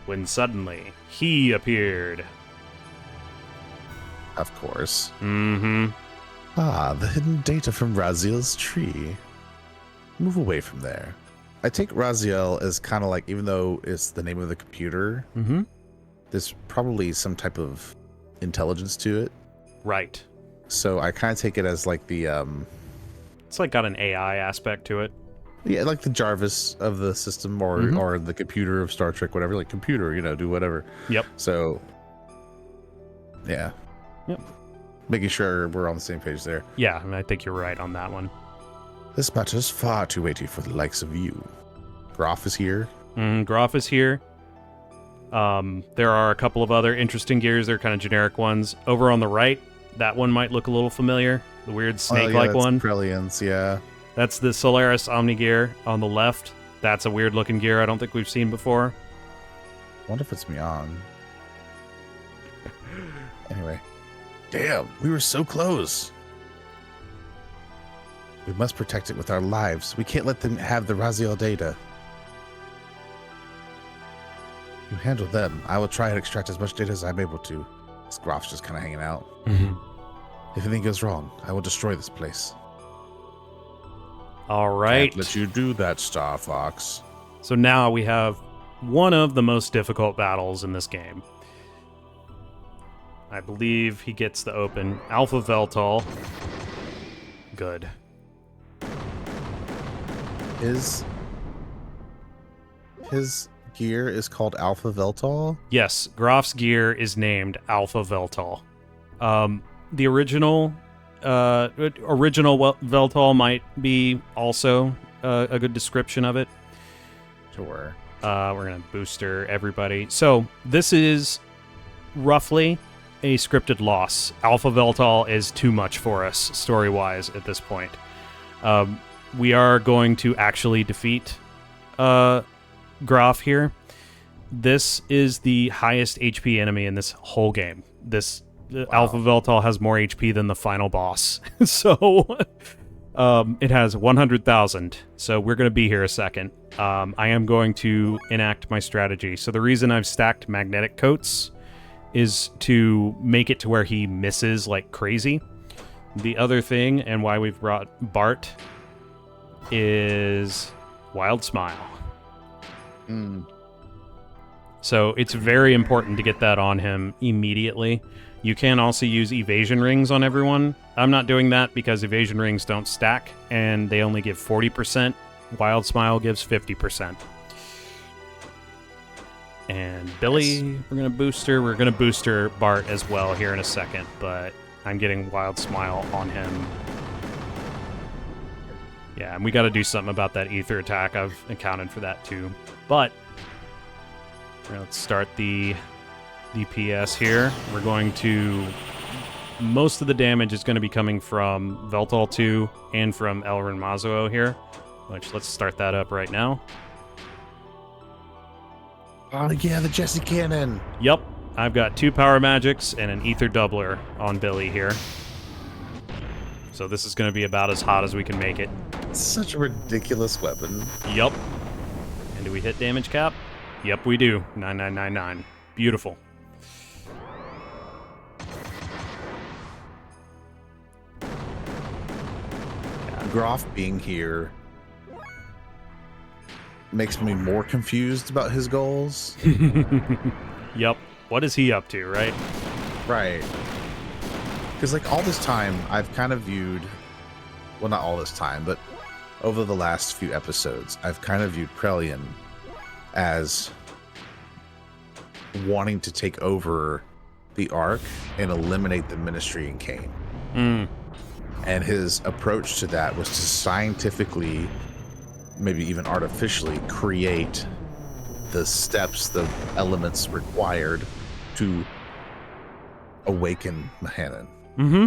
When suddenly he appeared. Of course. Mm-hmm. Ah, the hidden data from Raziel's tree. Move away from there. I take Raziel as kind of like, even though it's the name of the computer, there's probably some type of intelligence to it. Right. So I kind of take it as like the it's like got an AI aspect to it. Yeah, like the Jarvis of the system, or the computer of Star Trek, whatever. Like, computer, do whatever. Yep. So yeah. Yep. Making sure we're on the same page there. Yeah, and I think you're right on that one. This matter's far too weighty for the likes of you. Groff is here. Groff is here. There are a couple of other interesting gears. They're kind of generic ones. Over on the right, that one might look a little familiar. The weird snake-like one. Brilliance, yeah. That's the Solaris Omni gear on the left. That's a weird-looking gear I don't think we've seen before. Wonder if it's Mion. Anyway. Damn, we were so close. We must protect it with our lives. We can't let them have the Raziel data. You handle them. I will try and extract as much data as I'm able to. This Groff's just kind of hanging out. If anything goes wrong, I will destroy this place. All right. Can't let you do that, Star Fox. So now we have one of the most difficult battles in this game. I believe he gets the open. Alpha Veltal. Good. His gear is called Alpha Veltal? Yes, Groff's gear is named Alpha Veltal. The original Veltal might be also a good description of it. Sure. We're going to booster everybody. So this is roughly a scripted loss. Alpha Veltal is too much for us story-wise at this point. We are going to actually defeat Groff here. This is the highest HP enemy in this whole game. This Alpha Veltal has more HP than the final boss. So it has 100,000. So we're going to be here a second. I am going to enact my strategy. So the reason I've stacked magnetic coats is to make it to where he misses like crazy. The other thing, and why we've brought Bart, is Wild Smile. So it's very important to get that on him immediately. You can also use evasion rings on everyone. I'm not doing that because evasion rings don't stack, and they only give 40%. Wild Smile gives 50%. And Billy, we're going to booster. We're going to booster Bart as well here in a second, but I'm getting Wild Smile on him. Yeah, and we got to do something about that ether attack. I've accounted for that too. But let's start the DPS here. We're going to... Most of the damage is going to be coming from Veltal 2 and from Elrin Mazuo here, which let's start that up right now. Oh, yeah, the Jesse Cannon. Yep, I've got 2 power magics and an ether doubler on Billy here. So this is going to be about as hot as we can make it. Such a ridiculous weapon. Yep. And do we hit damage cap? Yep, we do. 9999. Beautiful. Groff being here makes me more confused about his goals. Yep. What is he up to, right? Right. Because, like, all this time, I've kind of viewed... Well, not all this time, but over the last few episodes, I've kind of viewed Prelian as wanting to take over the Ark and eliminate the Ministry in Kane. And his approach to that was to scientifically maybe even artificially create the steps, the elements required to awaken Mahanan. Mm-hmm.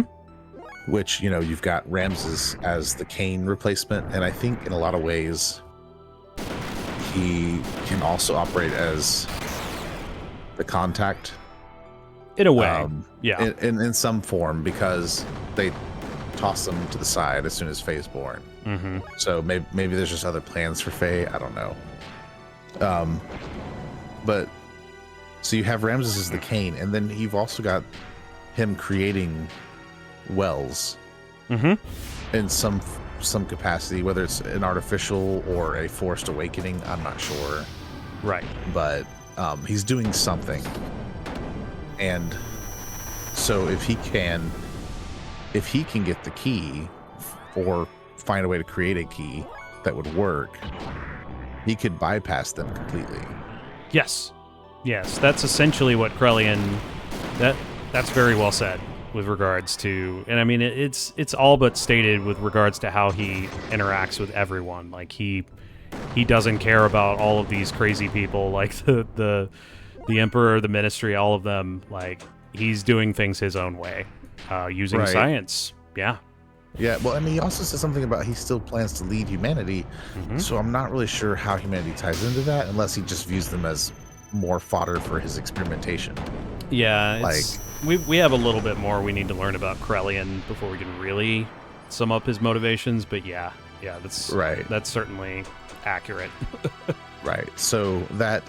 Which, you've got Ramses as the Cain replacement, and I think in a lot of ways he can also operate as the contact. In a way, yeah. In some form, because they toss them to the side as soon as Faye's born. Mm-hmm. So maybe there's just other plans for Faye. I don't know. But so you have Ramses as the Cain, and then you've also got him creating wells in some capacity, whether it's an artificial or a forced awakening. I'm not sure. Right. But he's doing something. And so if he can get the key or find a way to create a key that would work, he could bypass them completely. Yes, that's essentially what Krellian. That's very well said with regards to, and I mean it's all but stated with regards to how he interacts with everyone. Like he doesn't care about all of these crazy people, like the Emperor, the Ministry, all of them. Like he's doing things his own way, using science. Yeah. Yeah, well, I mean, he also said something about he still plans to lead humanity, so I'm not really sure how humanity ties into that, unless he just views them as more fodder for his experimentation. Yeah, we have a little bit more we need to learn about Krellian before we can really sum up his motivations, but yeah, that's right. That's certainly accurate. Right, so that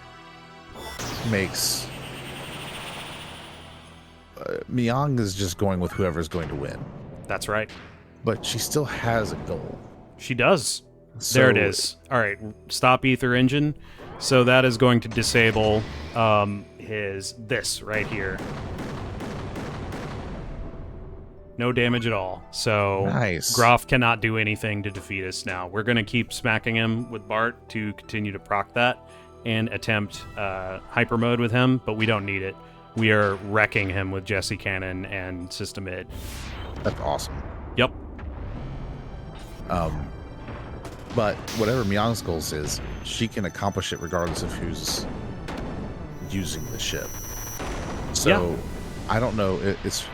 makes Myong is just going with whoever's going to win. That's right. But she still has a goal. She does. So, there it is. All right, stop ether engine. So that is going to disable this right here. No damage at all. So nice. Graf cannot do anything to defeat us now. We're going to keep smacking him with Bart to continue to proc that and attempt hyper mode with him, but we don't need it. We are wrecking him with Jesse Cannon and System Id. That's awesome. Yep. But whatever Myong's goals is, she can accomplish it regardless of who's using the ship. So I don't know. It's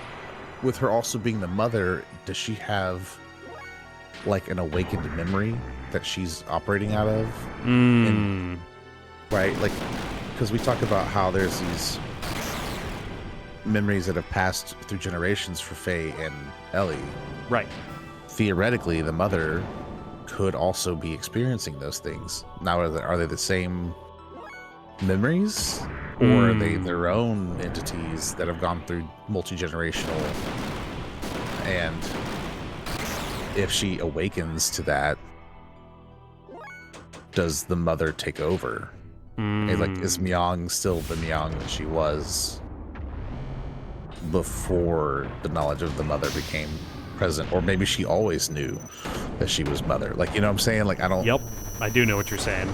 with her also being the mother. Does she have like an awakened memory that she's operating out of? Right, like because we talk about how there's these memories that have passed through generations for Faye and Ellie. Right. Theoretically, the mother could also be experiencing those things. Now, are they the same memories, or are they their own entities that have gone through multi-generational? And if she awakens to that, does the mother take over? And like, is Myong still the Myong that she was before the knowledge of the mother became present? Or maybe she always knew that she was mother. Like, you know what I'm saying? Like, I don't... Yep, I do know what you're saying.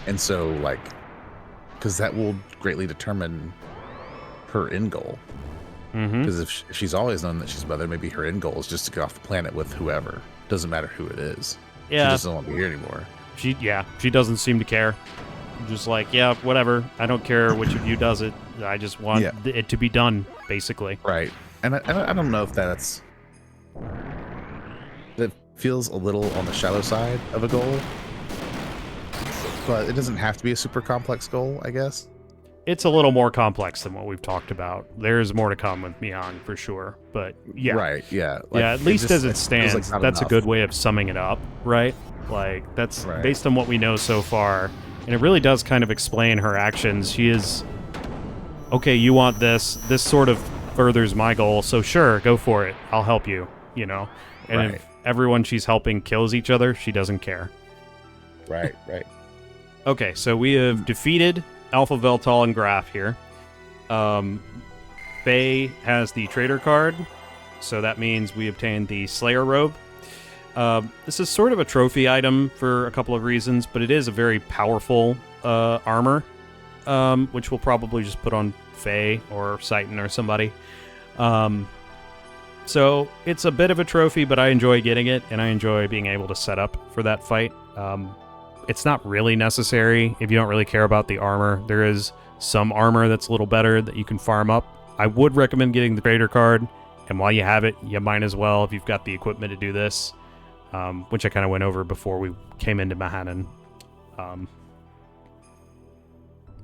And so, like, because that will greatly determine her end goal. Because if she's always known that she's mother, maybe her end goal is just to get off the planet with whoever. Doesn't matter who it is. Yeah. She doesn't want to be here anymore. She doesn't seem to care. Just like, yeah, whatever. I don't care which of you does it. I just want it to be done, basically. Right. And I don't know if that's... It feels a little on the shallow side of a goal. But it doesn't have to be a super complex goal, I guess. It's a little more complex than what we've talked about. There's more to come with Myong, for sure. But, yeah. Right, yeah. Like, at least as it stands, like that's a good way of summing it up, right? Like, that's based on what we know so far. And it really does kind of explain her actions. She is, okay, you want this. This sort of furthers my goal, so sure, go for it. I'll help you, you know? And if everyone she's helping kills each other, she doesn't care. Right. Okay, so we have defeated Alpha Veltal and Graf here. Faye has the Trader card, so that means we obtained the Slayer robe. This is sort of a trophy item for a couple of reasons, but it is a very powerful armor, which we'll probably just put on Faye or Citan or somebody. So it's a bit of a trophy, but I enjoy getting it, and I enjoy being able to set up for that fight. It's not really necessary if you don't really care about the armor. There is some armor that's a little better that you can farm up. I would recommend getting the trader card, and while you have it, you might as well if you've got the equipment to do this, which I kind of went over before we came into Mahanan.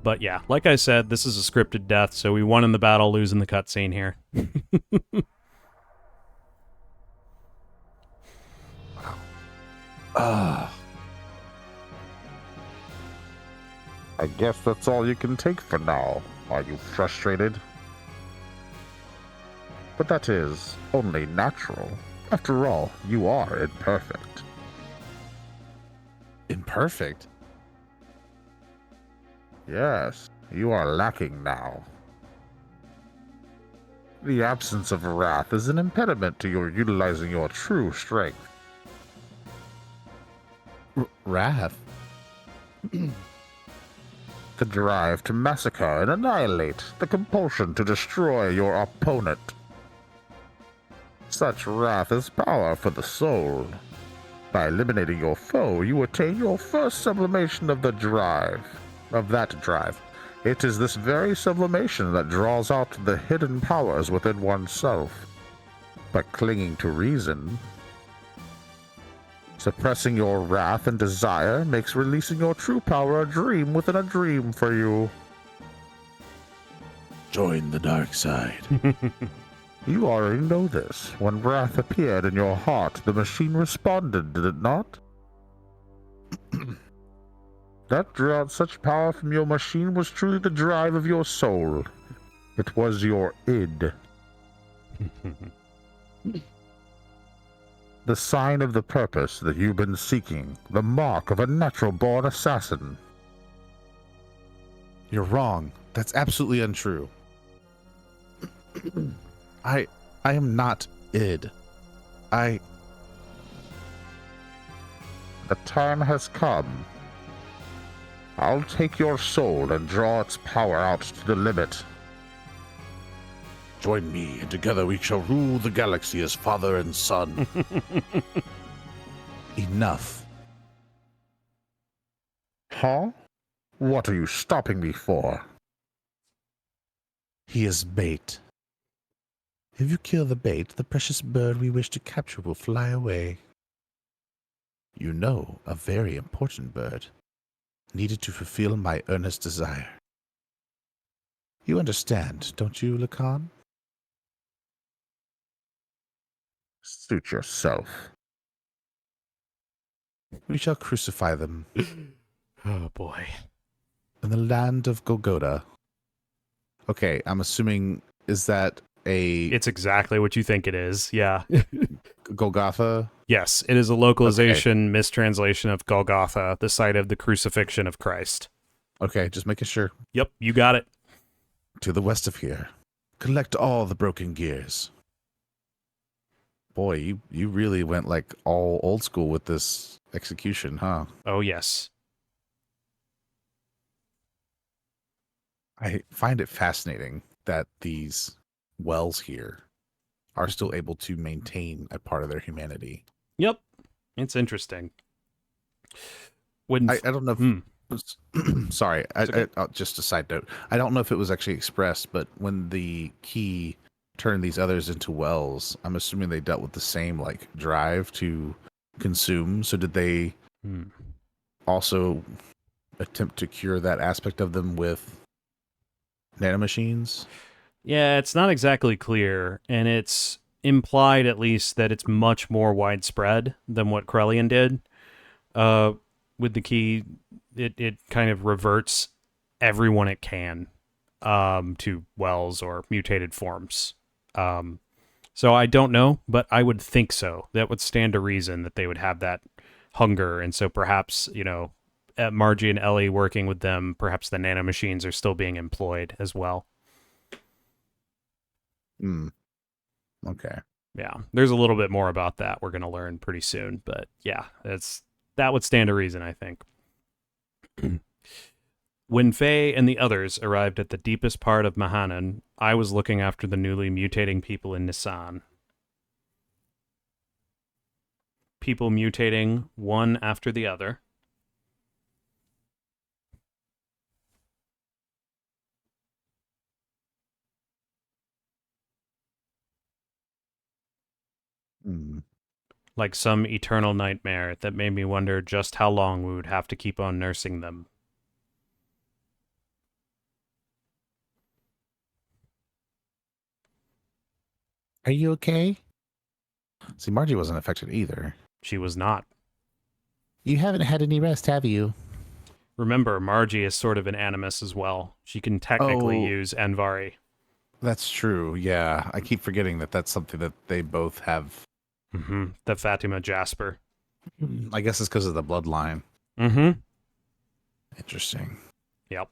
But yeah, like I said, this is a scripted death, so we won in the battle, lose in the cutscene here. I guess that's all you can take for now. Are you frustrated? But that is only natural. After all, you are imperfect. Imperfect? Yes, you are lacking now. The absence of wrath is an impediment to your utilizing your true strength. Wrath? The drive to massacre and annihilate, the compulsion to destroy your opponent. Such wrath is power for the soul. By eliminating your foe, you attain your first sublimation of that drive. It is this very sublimation that draws out the hidden powers within oneself. By clinging to reason, suppressing your wrath and desire makes releasing your true power a dream within a dream for you. Join the dark side. You already know this. When wrath appeared in your heart, the machine responded, did it not? That drew out such power from your machine was truly the drive of your soul. It was your id. The sign of the purpose that you've been seeking, the mark of a natural-born assassin. You're wrong. That's absolutely untrue. I am not id. The time has come. I'll take your soul and draw its power out to the limit. Join me, and together we shall rule the galaxy as father and son. Enough. Huh? What are you stopping me for? He is bait. If you kill the bait, the precious bird we wish to capture will fly away. You know, a very important bird, needed to fulfill my earnest desire. You understand, don't you, Lacan? Suit yourself. We shall crucify them Oh boy. in the land of Golgotha. Okay, I'm assuming, is that It's exactly what you think it is. Yeah. Golgotha? Yes, it is a localization mistranslation of Golgotha, the site of the crucifixion of Christ. Okay, just making sure. Yep, you got it. To the west of here. Collect all the broken gears. Boy, you really went like all old school with this execution, huh? Oh, yes. I find it fascinating that these wells here are still able to maintain a part of their humanity. Yep. It's interesting. When I don't know if... Sorry, just a side note. I don't know if it was actually expressed, but when the key turned these others into wells, I'm assuming they dealt with the same like drive to consume. So did they also attempt to cure that aspect of them with nanomachines? Yeah, it's not exactly clear, and it's implied at least that it's much more widespread than what Krellian did. With the key, it kind of reverts everyone it can to wells or mutated forms. So I don't know, but I would think so. That would stand to reason that they would have that hunger, and so perhaps, at Margie and Ellie working with them, perhaps the nanomachines are still being employed as well. Okay. Yeah, there's a little bit more about that we're going to learn pretty soon, but yeah, that would stand to reason, I think. When Faye and the others arrived at the deepest part of Mahanan, I was looking after the newly mutating people in Nisan. people mutating one after the other. Hmm. Like some eternal nightmare that made me wonder just how long we would have to keep on nursing them. Are you okay? See, Margie wasn't affected either. She was not. You haven't had any rest, have you? Remember, Margie is sort of an animus as well. She can technically Oh, use Anvari. that's true. Yeah, I keep forgetting that that's something that they both have. Mm-hmm. The Fatima Jasper. I guess it's because of the bloodline. Mm-hmm. Interesting. Yep.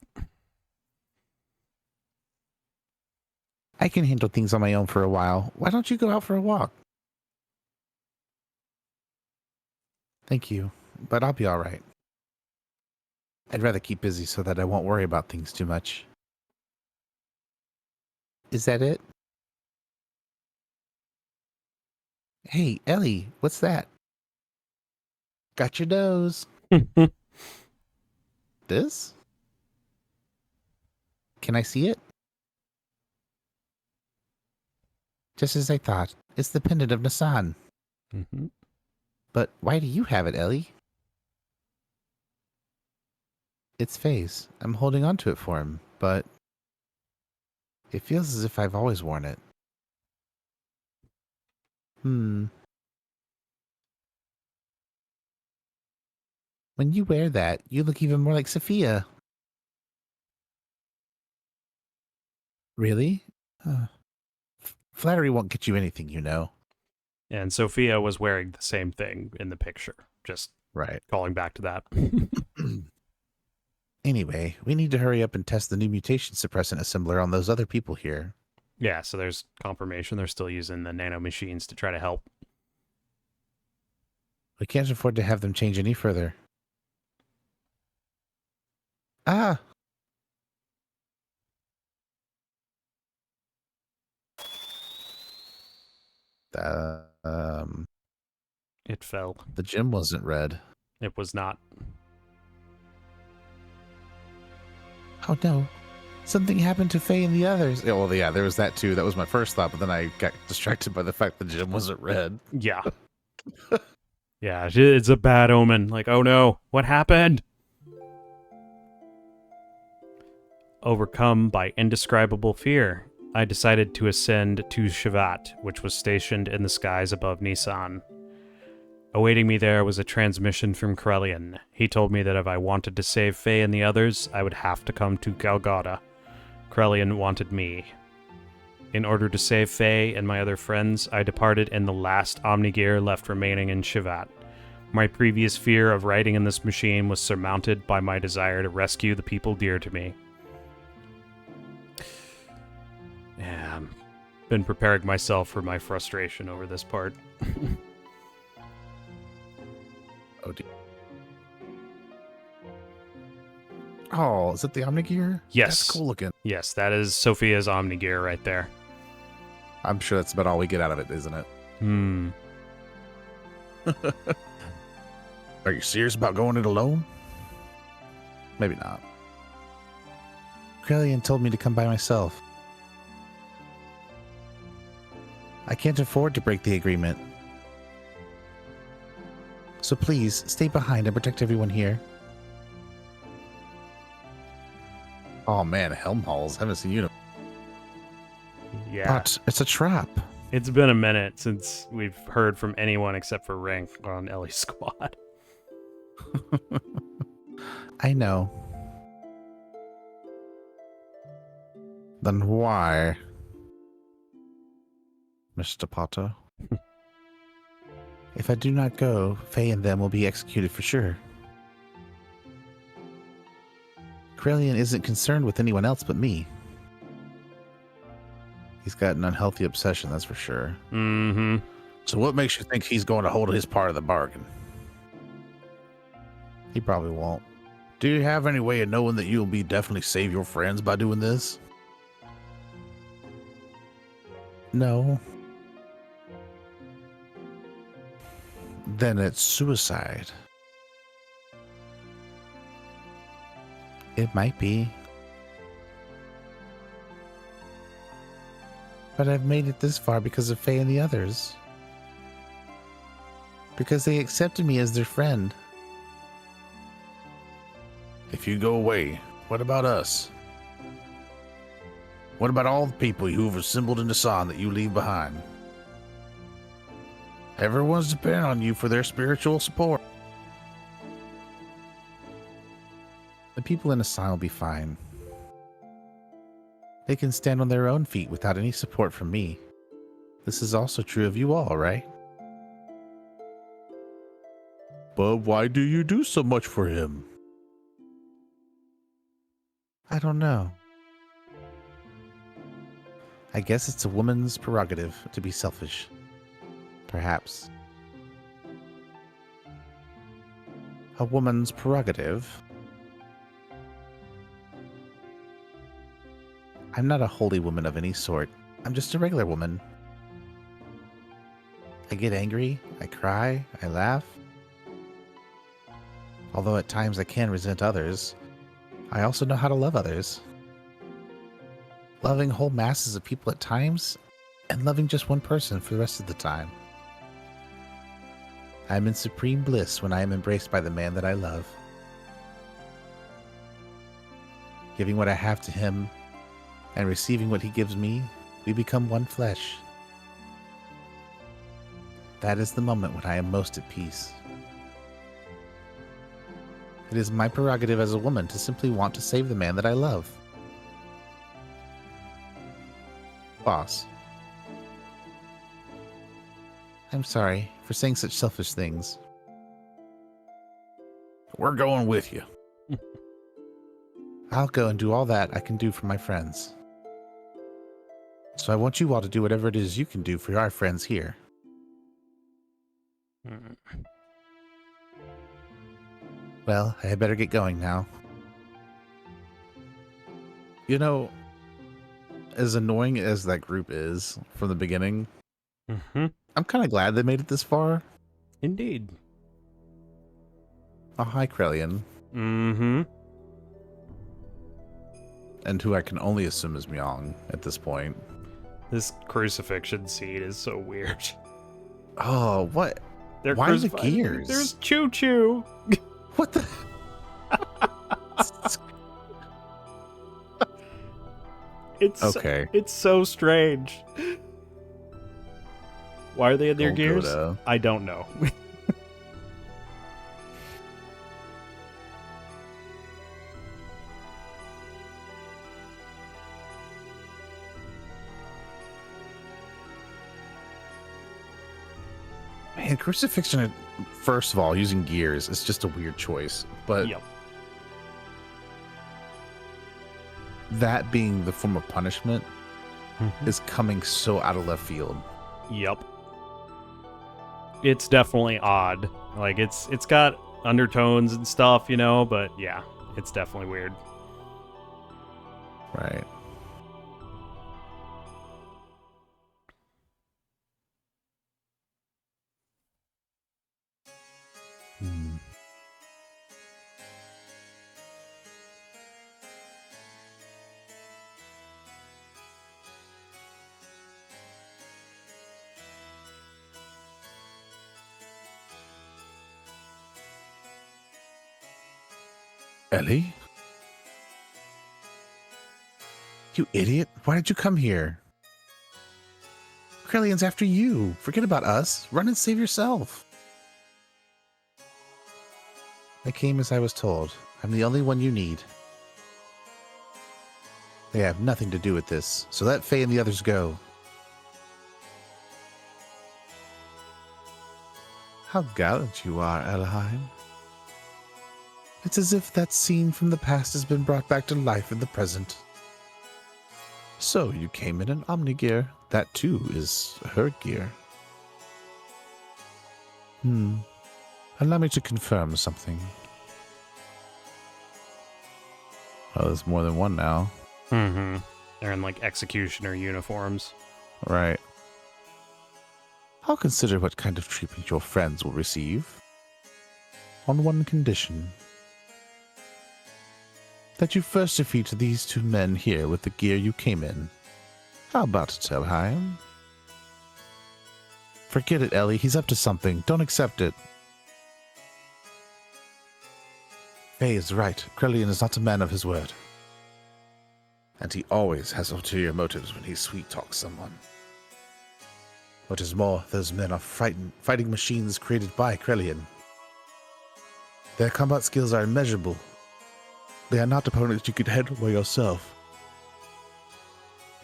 I can handle things on my own for a while. Why don't you go out for a walk? Thank you, but I'll be all right. I'd rather keep busy so that I won't worry about things too much. Is that it? Hey, Ellie, what's that? Got your nose. This? Can I see it? Just as I thought. It's the pendant of Nassan. Mm-hmm. But why do you have it, Ellie? It's Faye's. I'm holding on to it for him, but it feels as if I've always worn it. When you wear that, you look even more like Sophia. Really? Uh, Flattery won't get you anything, you know. And Sophia was wearing the same thing in the picture. Just Right. calling back to that. Anyway, we need to hurry up and test the new mutation suppressant assembler on those other people here. Yeah, so there's confirmation they're still using the nano machines to try to help. We can't afford to have them change any further. Ah! Um, It fell. the gym wasn't red. It was not. Oh no. Something happened to Faye and the others. Yeah, well, yeah, there was that too. That was my first thought, but then I got distracted by the fact the gym wasn't red. Yeah. Yeah, it's a bad omen. Like, oh no, what happened? Overcome by indescribable fear, I decided to ascend to Shivat, which was stationed in the skies above Nisan. Awaiting me there was a transmission from Krelian. He told me that if I wanted to save Faye and the others, I would have to come to Galgada. Krelian wanted me. In order to save Faye and my other friends, I departed in the last Omnigear left remaining in Shivat. My previous fear of riding in this machine was surmounted by my desire to rescue the people dear to me. Yeah, I've been preparing myself for my frustration over this part. Oh, dear. Oh, is it the Omnigear? Yes. That's cool looking. Yes, that is Sophia's Omnigear right there. I'm sure that's about all we get out of it, isn't it? Are you serious about going it alone? Maybe not. Krelian told me to come by myself. I can't afford to break the agreement. So please, stay behind and protect everyone here. Oh man, Helmhalls. Haven't seen you. Yeah. But it's a trap. It's been a minute since we've heard from anyone except for Rank on Ellie's squad. I know. Then why, Mr. Potter? If I do not go, Faye and them will be executed for sure. Krelian isn't concerned with anyone else but me. He's got an unhealthy obsession, that's for sure. Mm-hmm. So what makes you think he's going to hold his part of the bargain? He probably won't. Do you have any way of knowing that you'll be definitely save your friends by doing this? No. then it's suicide. It might be. But I've made it this far because of Faye and the others. Because they accepted me as their friend. If you go away, what about us? What about all the people who've assembled in the San that you leave behind? Everyone's depending on you for their spiritual support. The people in the San will be fine. They can stand on their own feet without any support from me. This is also true of you all, right? But why do you do so much for him? I don't know. I guess it's a woman's prerogative to be selfish. Perhaps. A woman's prerogative? I'm not a holy woman of any sort. I'm just a regular woman. I get angry, I cry, I laugh. Although at times I can resent others, I also know how to love others. Loving whole masses of people at times, and loving just one person for the rest of the time. I am in supreme bliss when I am embraced by the man that I love. Giving what I have to him, and receiving what he gives me, we become one flesh. That is the moment when I am most at peace. It is my prerogative as a woman to simply want to save the man that I love. Boss. I'm sorry for saying such selfish things. We're going with you. I'll go and do all that I can do for my friends. So I want you all to do whatever it is you can do for our friends here. Well, I had better get going now. You know, as annoying as that group is from the beginning, I'm kind of glad they made it this far. Indeed. Oh, hi, Krellian. Mm-hmm. And who I can only assume is Myong at this point. This crucifixion scene is so weird. Oh, what? They're Why the crucified. gears? There's Choo Choo. What the? It's okay. It's so strange. Why are they in their gears? Golgotha. I don't know. Man, crucifixion, first of all, using gears is just a weird choice. But Yep. that being the form of punishment is coming so out of left field. Yep. It's definitely odd. Like it's got undertones and stuff, you know, but yeah, it's definitely weird. Right. Ellie? You idiot. Why did you come here? Krellian's after you. Forget about us. Run and save yourself. I came as I was told. I'm the only one you need. They have nothing to do with this, so let Faye and the others go. How gallant you are, Elheim. It's as if that scene from the past has been brought back to life in the present. So you came in an Omni-gear. That too is her gear. Allow me to confirm something. Oh, there's more than one now. They're in like executioner uniforms. Right. I'll consider what kind of treatment your friends will receive. On one condition. That you first defeat these 2 men here with the gear you came in. How about it, Helheim? Forget it, Ellie. He's up to something. Don't accept it. Faye is right. Krelian is not a man of his word. And he always has ulterior motives when he sweet-talks someone. What is more, those men are fighting machines created by Krelian. Their combat skills are immeasurable. They are not opponents you could handle by yourself.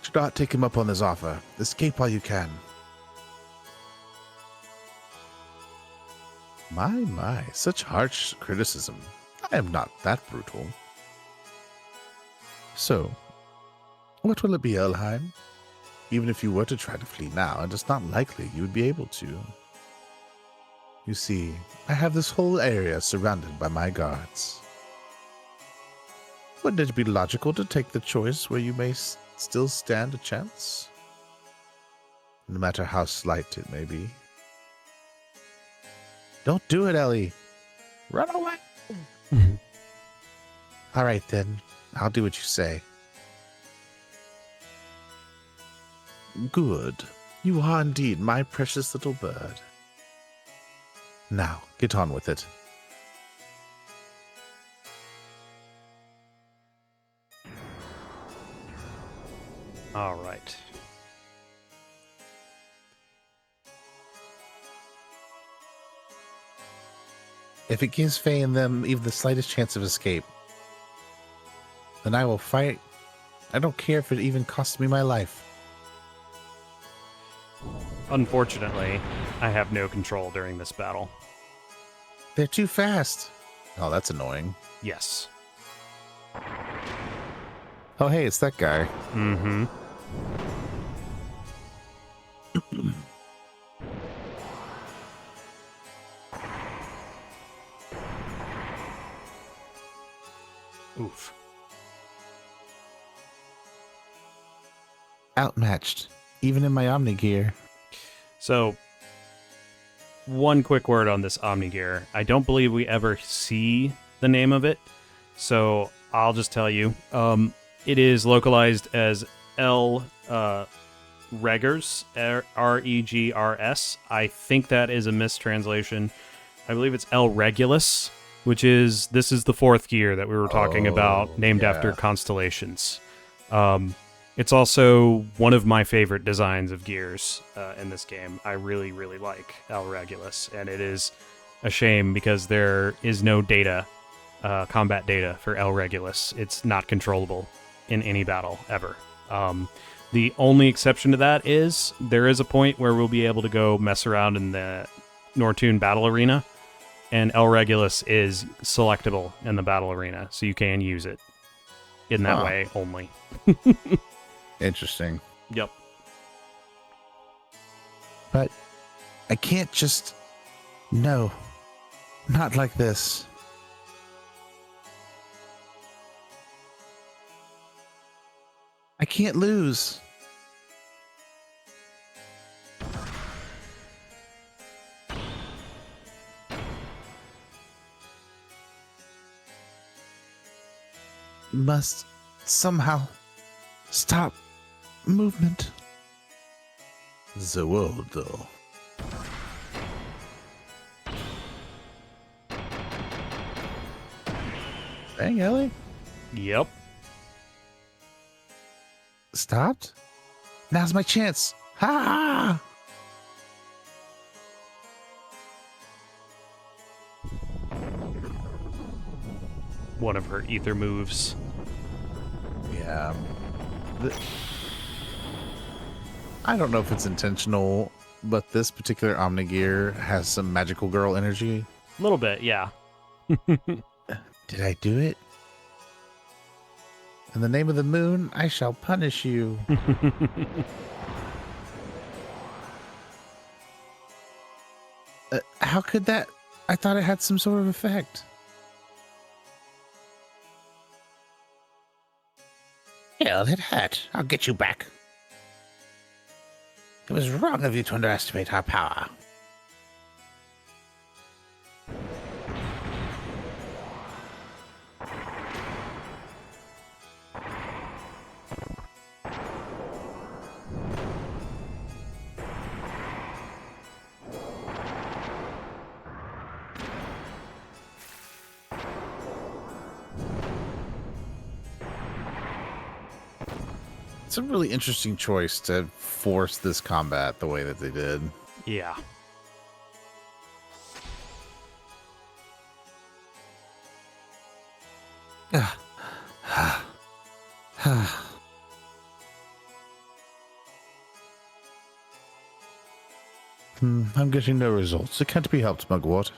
Do not take him up on this offer. Escape while you can. My, such harsh criticism. I am not that brutal. So, what will it be, Elheim? Even if you were to try to flee now, it is not likely you would be able to. You see, I have this whole area surrounded by my guards. Wouldn't it be logical to take the choice where you may still stand a chance? No matter how slight it may be. Don't do it, Ellie. Run away. All right, then. I'll do what you say. Good. You are indeed my precious little bird. Now, get on with it. All right. If it gives Faye and them even the slightest chance of escape, then I will fight. I don't care if it even costs me my life. Unfortunately, I have no control during this battle. They're too fast. Oh, that's annoying. Yes. Oh, hey, it's that guy. Mm-hmm. Oof. Outmatched, even in my Omni gear. So, one quick word on this Omnigear. I don't believe we ever see the name of it, so I'll just tell you. It is localized as L Regers, Regrs. I think that is a mistranslation. I believe it's L Regulus, which is, this is the 4th gear that we were talking about, named after constellations. It's also one of my favorite designs of gears in this game. I really, really like L Regulus, and it is a shame because there is no data, combat data for L Regulus. It's not controllable in any battle, ever. The only exception to that is there is a point where we'll be able to go mess around in the Nortune battle arena, and L Regulus is selectable in the battle arena, so you can use it in that way only. Interesting. Yep. But I can't just... No. Not like this. I can't lose. Must somehow stop movement. The world, though. Dang, Ellie. Yep. Stopped? Now's my chance. Ha! One of her ether moves. Yeah. I don't know if it's intentional, but this particular Omnigear has some magical girl energy. A little bit, yeah. Did I do it? In the name of the moon, I shall punish you. How could that? I thought it had some sort of effect. Hell, it had. I'll get you back. It was wrong of you to underestimate our power. It's a really interesting choice to force this combat the way that they did. Yeah. I'm getting no results. It can't be helped, Mugwort.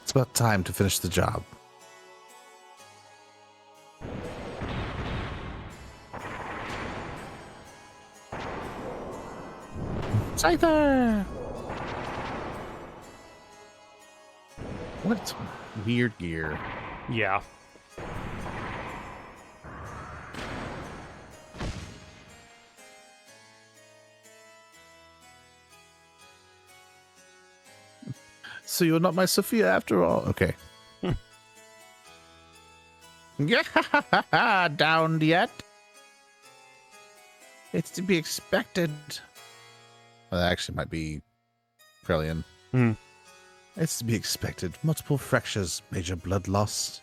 It's about time to finish the job. Scyther! What weird gear. Yeah. So you're not my Sophia after all? Okay. Yeah, downed yet? It's to be expected. Well, that actually might be Krellian. It's to be expected. Multiple fractures, major blood loss.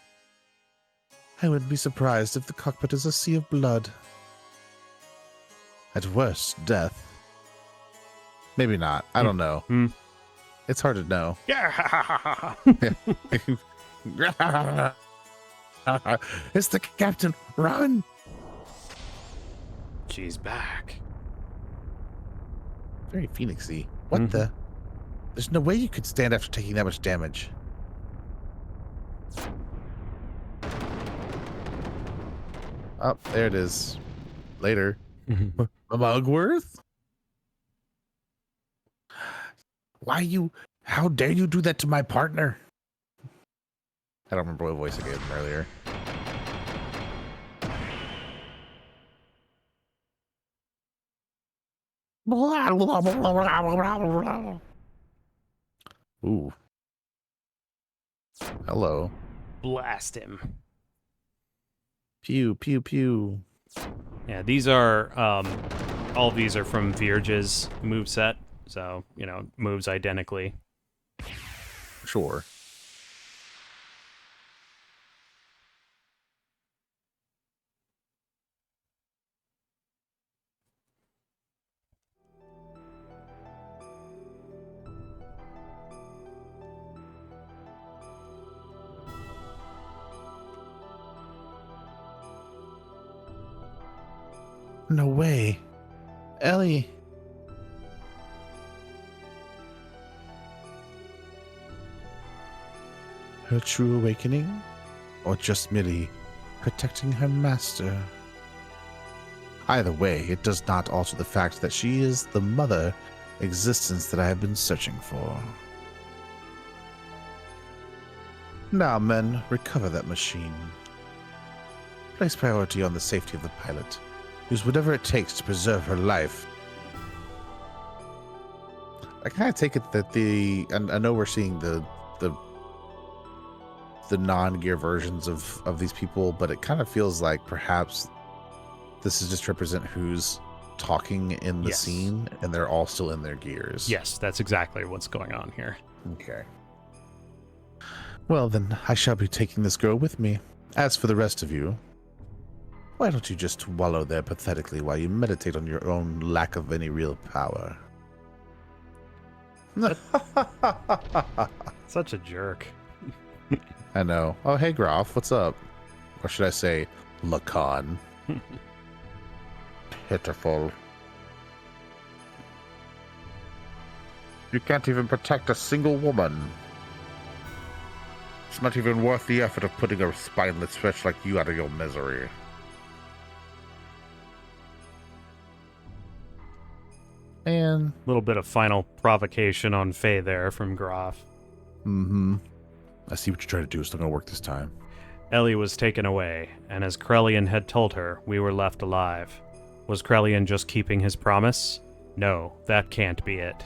I wouldn't be surprised if the cockpit is a sea of blood. At worst, death. Maybe not. I don't know. It's hard to know. Yeah. It's the captain. Run! She's back. Very Phoenixy. What the? There's no way you could stand after taking that much damage. Oh, there it is. Later. Mugworth? How dare you do that to my partner? I don't remember what voice I gave him earlier. Ooh. Hello. Blast him. Pew, pew, pew. Yeah, these are, all of these are from Virge's moveset. So, moves identically. Sure. No way. Ellie. Her true awakening? Or just merely protecting her master? Either way, it does not alter the fact that she is the mother existence that I have been searching for. Now, men, recover that machine. Place priority on the safety of the pilot. Use whatever it takes to preserve her life. I kind of take it that and I know we're seeing the non-gear versions of these people, but it kind of feels like perhaps this is just to represent who's talking in the scene, and they're all still in their gears. Yes, that's exactly what's going on here. Okay. Well, then, I shall be taking this girl with me. As for the rest of you, why don't you just wallow there pathetically while you meditate on your own lack of any real power? Such a jerk. I know. Oh, hey, Graf, what's up? Or should I say, Lacan? Pitiful. You can't even protect a single woman. It's not even worth the effort of putting a spineless wretch like you out of your misery. Man. A little bit of final provocation on Faye there from Graf. Mm-hmm. I see what you're trying to do. It's not going to work this time. Ellie was taken away, and as Krellian had told her, we were left alive. Was Krellian just keeping his promise? No, that can't be it.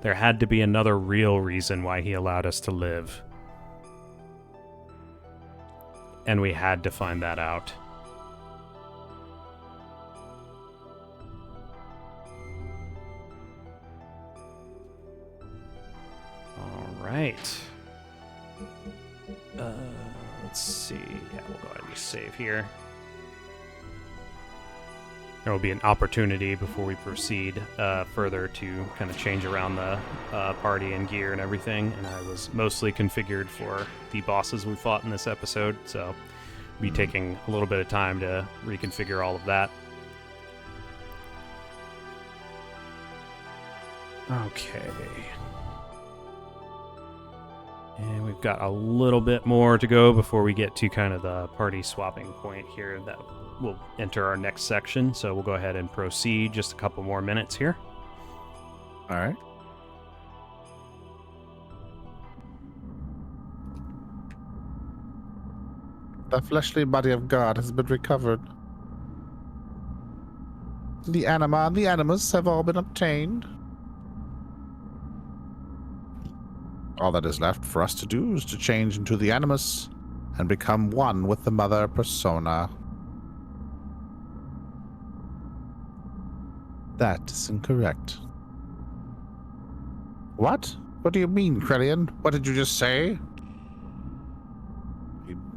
There had to be another real reason why he allowed us to live. And we had to find that out. Alright. Let's see. Yeah, we'll go ahead and just save here. There will be an opportunity before we proceed further to kind of change around the party and gear and everything. And I was mostly configured for the bosses we fought in this episode, so I'll be taking a little bit of time to reconfigure all of that. Okay. And we've got a little bit more to go before we get to kind of the party swapping point here that will enter our next section. So we'll go ahead and proceed just a couple more minutes here. All right. The fleshly body of God has been recovered. The anima and the animus have all been obtained. All that is left for us to do is to change into the animus and become one with the mother persona. That is incorrect. What? What do you mean, Krellian? What did you just say?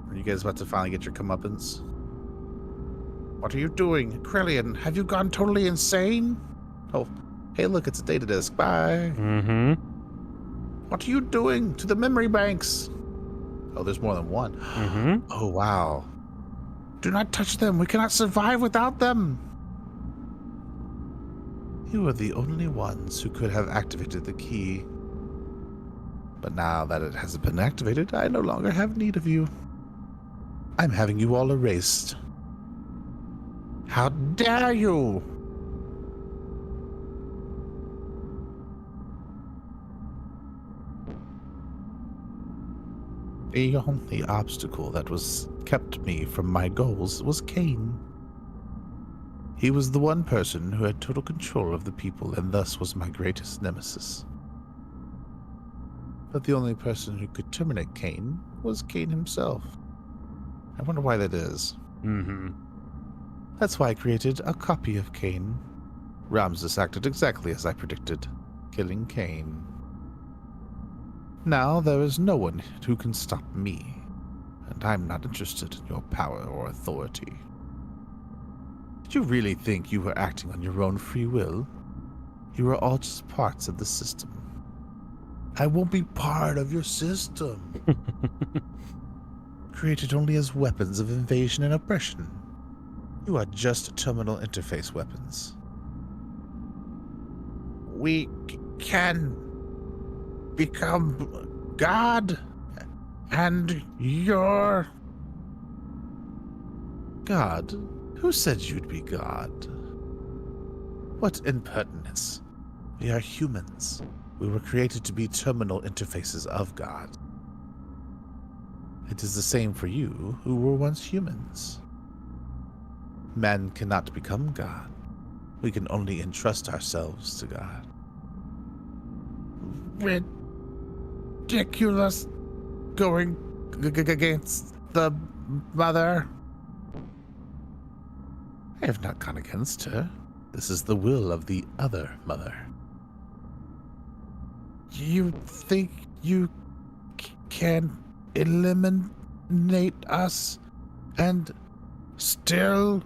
Are you guys about to finally get your comeuppance? What are you doing? Krellian, have you gone totally insane? Oh, hey look, it's a data disk. Bye. Mm-hmm. What are you doing to the memory banks? Oh, there's more than one. Mm-hmm. Oh, wow. Do not touch them. We cannot survive without them. You are the only ones who could have activated the key. But now that it has been activated, I no longer have need of you. I'm having you all erased. How dare you! The only obstacle that was kept me from my goals was Cain. He was the one person who had total control of the people and thus was my greatest nemesis. But the only person who could terminate Cain was Cain himself. I wonder why that is. Mm-hmm. That's why I created a copy of Cain. Ramses acted exactly as I predicted, killing Cain. Now there is no one who can stop me, and I'm not interested in your power or authority. Did you really think you were acting on your own free will? You are all just parts of the system. I won't be part of your system. Created only as weapons of invasion and oppression. You are just terminal interface weapons. We can become God, and you're God? Who said you'd be God? What impertinence. We are humans. We were created to be terminal interfaces of God. It is the same for you, who were once humans. Man cannot become God. We can only entrust ourselves to God. Ridiculous. Going against the mother. I have not gone against her. This is the will of the other mother. You think you can eliminate us and still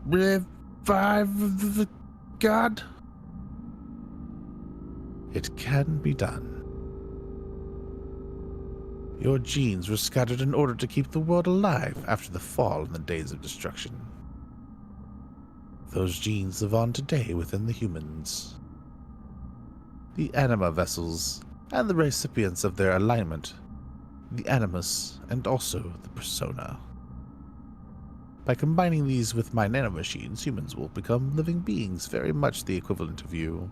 revive the God? It can be done. Your genes were scattered in order to keep the world alive after the fall in the days of destruction. Those genes live on today within the humans. The anima vessels and the recipients of their alignment, the animus and also the persona. By combining these with my nanomachines, humans will become living beings very much the equivalent of you.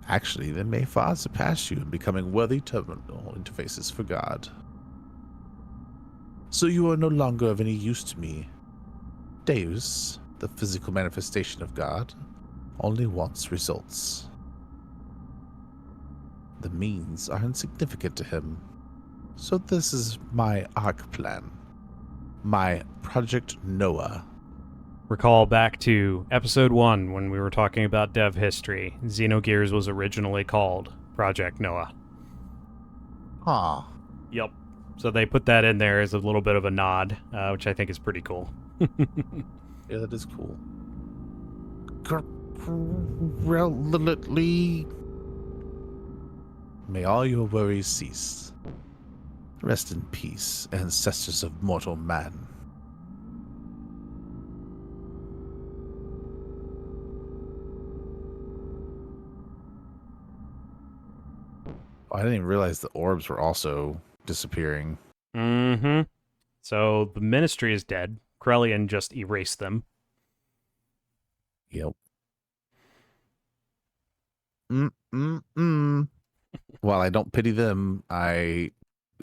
Actually, they may far surpass you in becoming worthy terminal interfaces for God. So you are no longer of any use to me. Deus, the physical manifestation of God, only wants results. The means are insignificant to him. So this is my arc plan. My Project Noah. Recall back to episode 1 when we were talking about dev history. Xenogears was originally called Project Noah. Huh. Yep. So they put that in there as a little bit of a nod, which I think is pretty cool. Yeah, that is cool. Relatively. May all your worries cease. Rest in peace, ancestors of mortal man. Oh, I didn't even realize the orbs were also disappearing. Mm-hmm. So the Ministry is dead. Krellian just erased them. Yep. While I don't pity them, I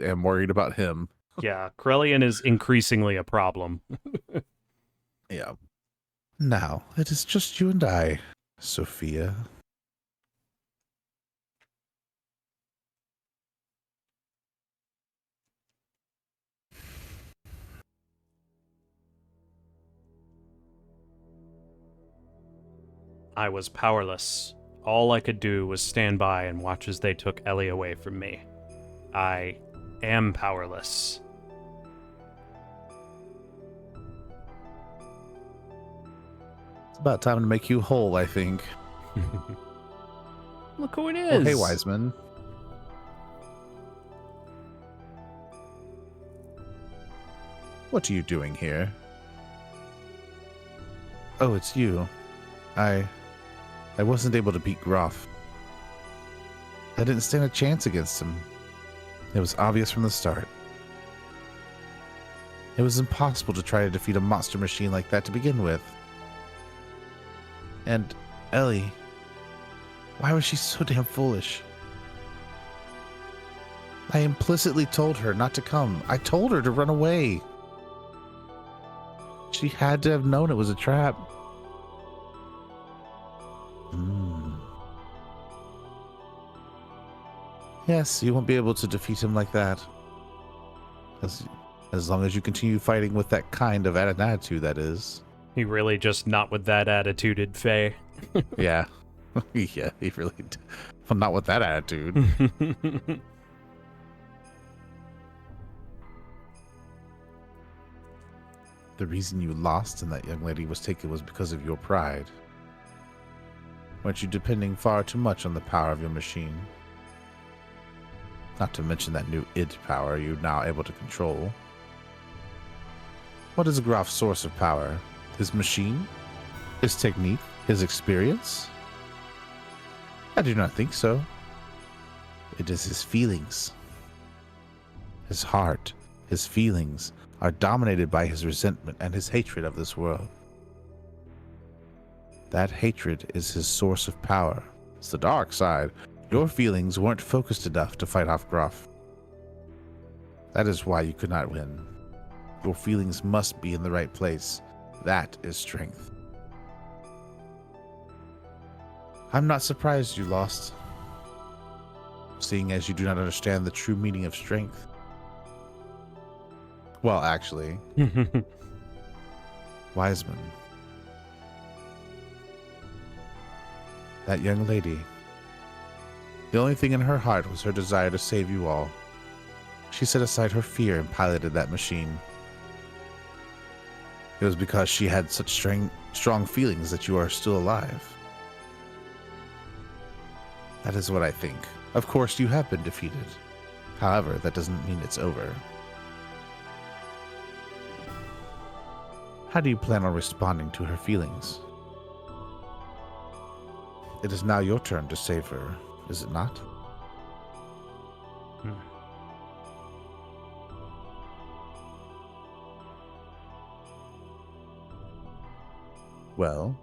am worried about him. Yeah, Krellian is increasingly a problem. Yeah. Now, it is just you and I, Sophia. I was powerless. All I could do was stand by and watch as they took Ellie away from me. I am powerless. It's about time to make you whole, I think. Look who it is. Oh, hey, Wiseman. What are you doing here? Oh, it's you. I wasn't able to beat Groff. I didn't stand a chance against him. It was obvious from the start. It was impossible to try to defeat a monster machine like that to begin with. And Ellie, why was she so damn foolish? I implicitly told her not to come. I told her to run away. She had to have known it was a trap. Yes, you won't be able to defeat him like that. As long as you continue fighting with that kind of attitude, that is. He really just not with that attituded Faye. Yeah. Yeah, he really did. Well, not with that attitude. The reason you lost and that young lady was taken was because of your pride. Weren't you depending far too much on the power of your machine? Not to mention that new id power you're now able to control. What is Groff's source of power? His machine? His technique? His experience? I do not think so. It is his feelings. His heart, his feelings, are dominated by his resentment and his hatred of this world. That hatred is his source of power. It's the dark side. Your feelings weren't focused enough to fight off Groff. That is why you could not win. Your feelings must be in the right place. That is strength. I'm not surprised you lost, seeing as you do not understand the true meaning of strength. Well, actually, Wiseman, that young lady, the only thing in her heart was her desire to save you all. She set aside her fear and piloted that machine. It was because she had such strong feelings that you are still alive. That is what I think. Of course, you have been defeated. However, that doesn't mean it's over. How do you plan on responding to her feelings? It is now your turn to save her, is it not? Well,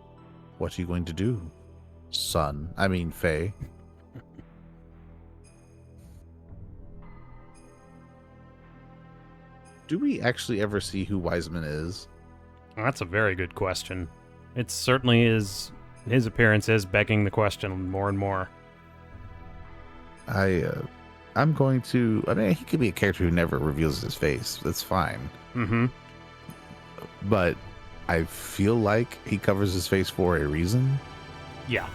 what are you going to do, Faye? Do we actually ever see who Wiseman is? That's a very good question. It certainly is His appearance is begging the question more and more. I'm going to. I mean, he could be a character who never reveals his face. That's fine. Mm-hmm. But I feel like he covers his face for a reason. Yeah.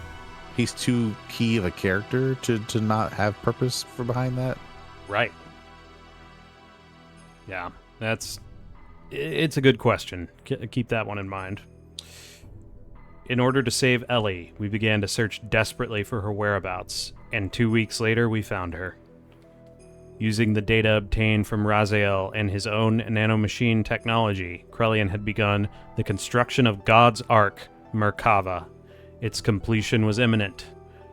He's too key of a character to not have purpose for behind that. Right. Yeah, it's a good question. Keep that one in mind. In order to save Ellie, we began to search desperately for her whereabouts, and 2 weeks later we found her. Using the data obtained from Raziel and his own nanomachine technology, Krelian had begun the construction of God's Ark, Merkava. Its completion was imminent.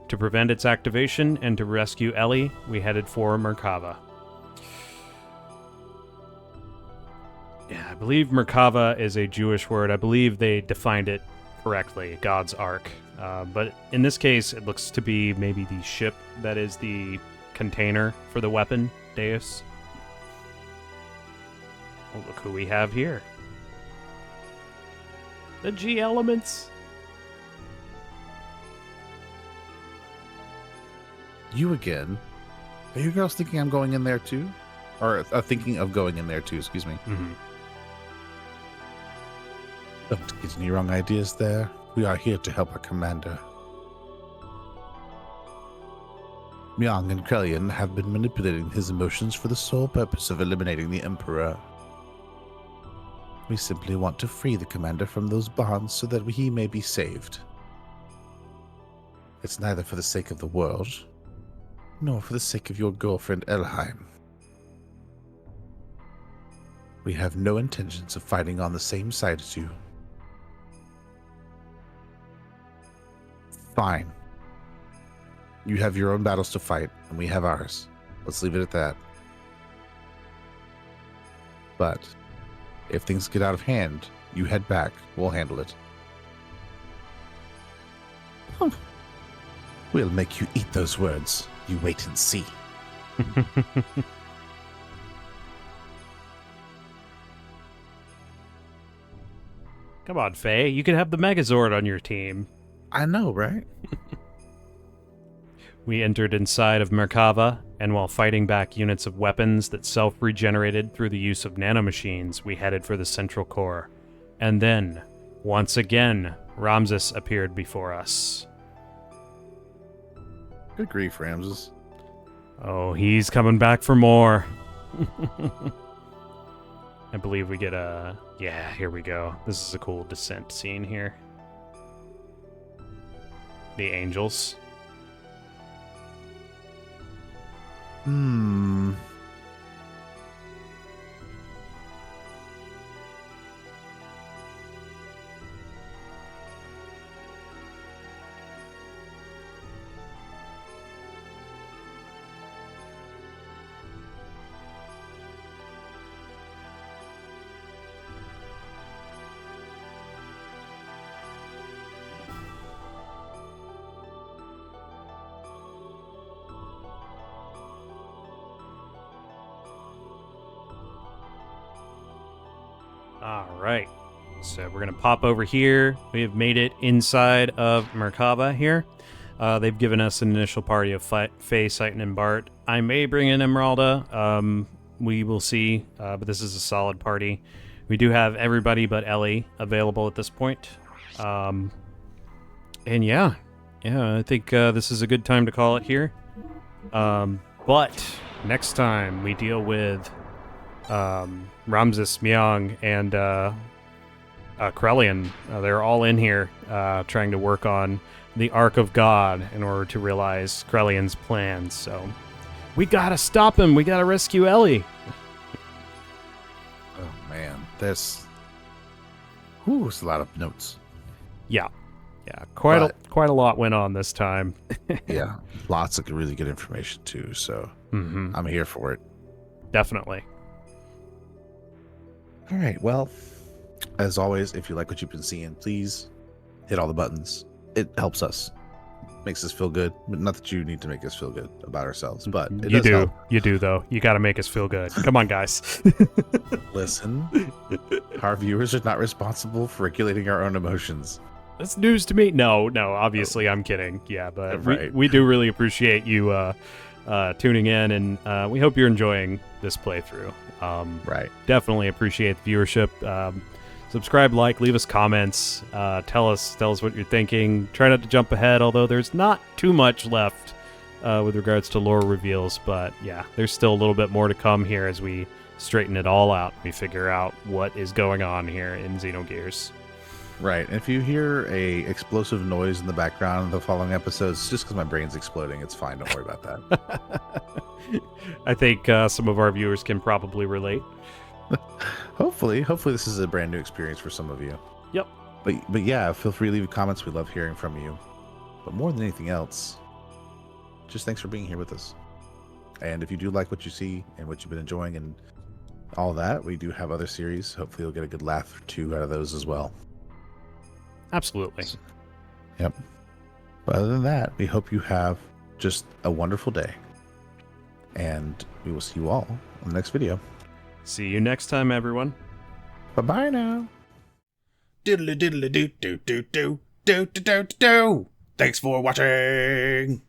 To prevent its activation and to rescue Ellie, we headed for Merkava. Yeah, I believe Merkava is a Jewish word. I believe they defined it correctly, God's Ark. But in this case, it looks to be maybe the ship that is the container for the weapon, Deus. Oh, look who we have here. The G elements. You again? Are you girls thinking I'm going in there too? Or thinking of going in there too, excuse me. Mm-hmm. Don't get any wrong ideas there. We are here to help our commander. Myong and Krelian have been manipulating his emotions for the sole purpose of eliminating the Emperor. We simply want to free the commander from those bonds so that he may be saved. It's neither for the sake of the world, nor for the sake of your girlfriend Elheim. We have no intentions of fighting on the same side as you. Fine. You have your own battles to fight, and we have ours. Let's leave it at that. But if things get out of hand, you head back. We'll handle it. We'll make you eat those words. You wait and see. Come on, Faye. You can have the Megazord on your team. I know, right? We entered inside of Merkava, and while fighting back units of weapons that self-regenerated through the use of nanomachines, we headed for the central core. And then, once again, Ramses appeared before us. Good grief, Ramses. Oh, he's coming back for more. I believe we get a... Yeah, here we go. This is a cool descent scene here. The angels. Alright, so we're going to pop over here. We have made it inside of Merkava here. They've given us an initial party of Faye, Citan, and Bart. I may bring in Emeralda. We will see, but this is a solid party. We do have everybody but Ellie available at this point. And yeah, I think this is a good time to call it here. But next time we deal with... Ramses, Myong, and Krelian. They're all in here trying to work on the Ark of God in order to realize Krelian's plans. So we gotta stop him. We gotta rescue Ellie. Oh man, there's a lot of notes. Yeah, quite a lot went on this time. Yeah, lots of really good information too. So I'm here for it. Definitely. All right, well, as always, if you like what you've been seeing, please hit all the buttons. It helps us. Makes us feel good. Not that you need to make us feel good about ourselves, but it you does do. help. You do, though. You got to make us feel good. Come on, guys. Listen, our viewers are not responsible for regulating our own emotions. That's news to me. No, obviously I'm kidding. Yeah, but Right. we do really appreciate you tuning in, and we hope you're enjoying this playthrough. Right. Definitely appreciate the viewership. Subscribe, like, leave us comments. Tell us what you're thinking. Try not to jump ahead, although there's not too much left with regards to lore reveals. But yeah, there's still a little bit more to come here as we straighten it all out. We figure out what is going on here in Xenogears. Right. And if you hear a explosive noise in the background of the following episodes, it's just because my brain's exploding. It's fine. Don't worry about that. I think some of our viewers can probably relate. Hopefully this is a brand new experience for some of you. Yep. But yeah, feel free to leave comments. We love hearing from you. But more than anything else, just thanks for being here with us. And if you do like what you see and what you've been enjoying and all that, we do have other series. Hopefully you'll get a good laugh or two out of those as well. Absolutely. Yep. But other than that, we hope you have just a wonderful day. And we will see you all in the next video. See you next time, everyone. Bye-bye now. Diddly diddly do do do do do do do do. Thanks for watching.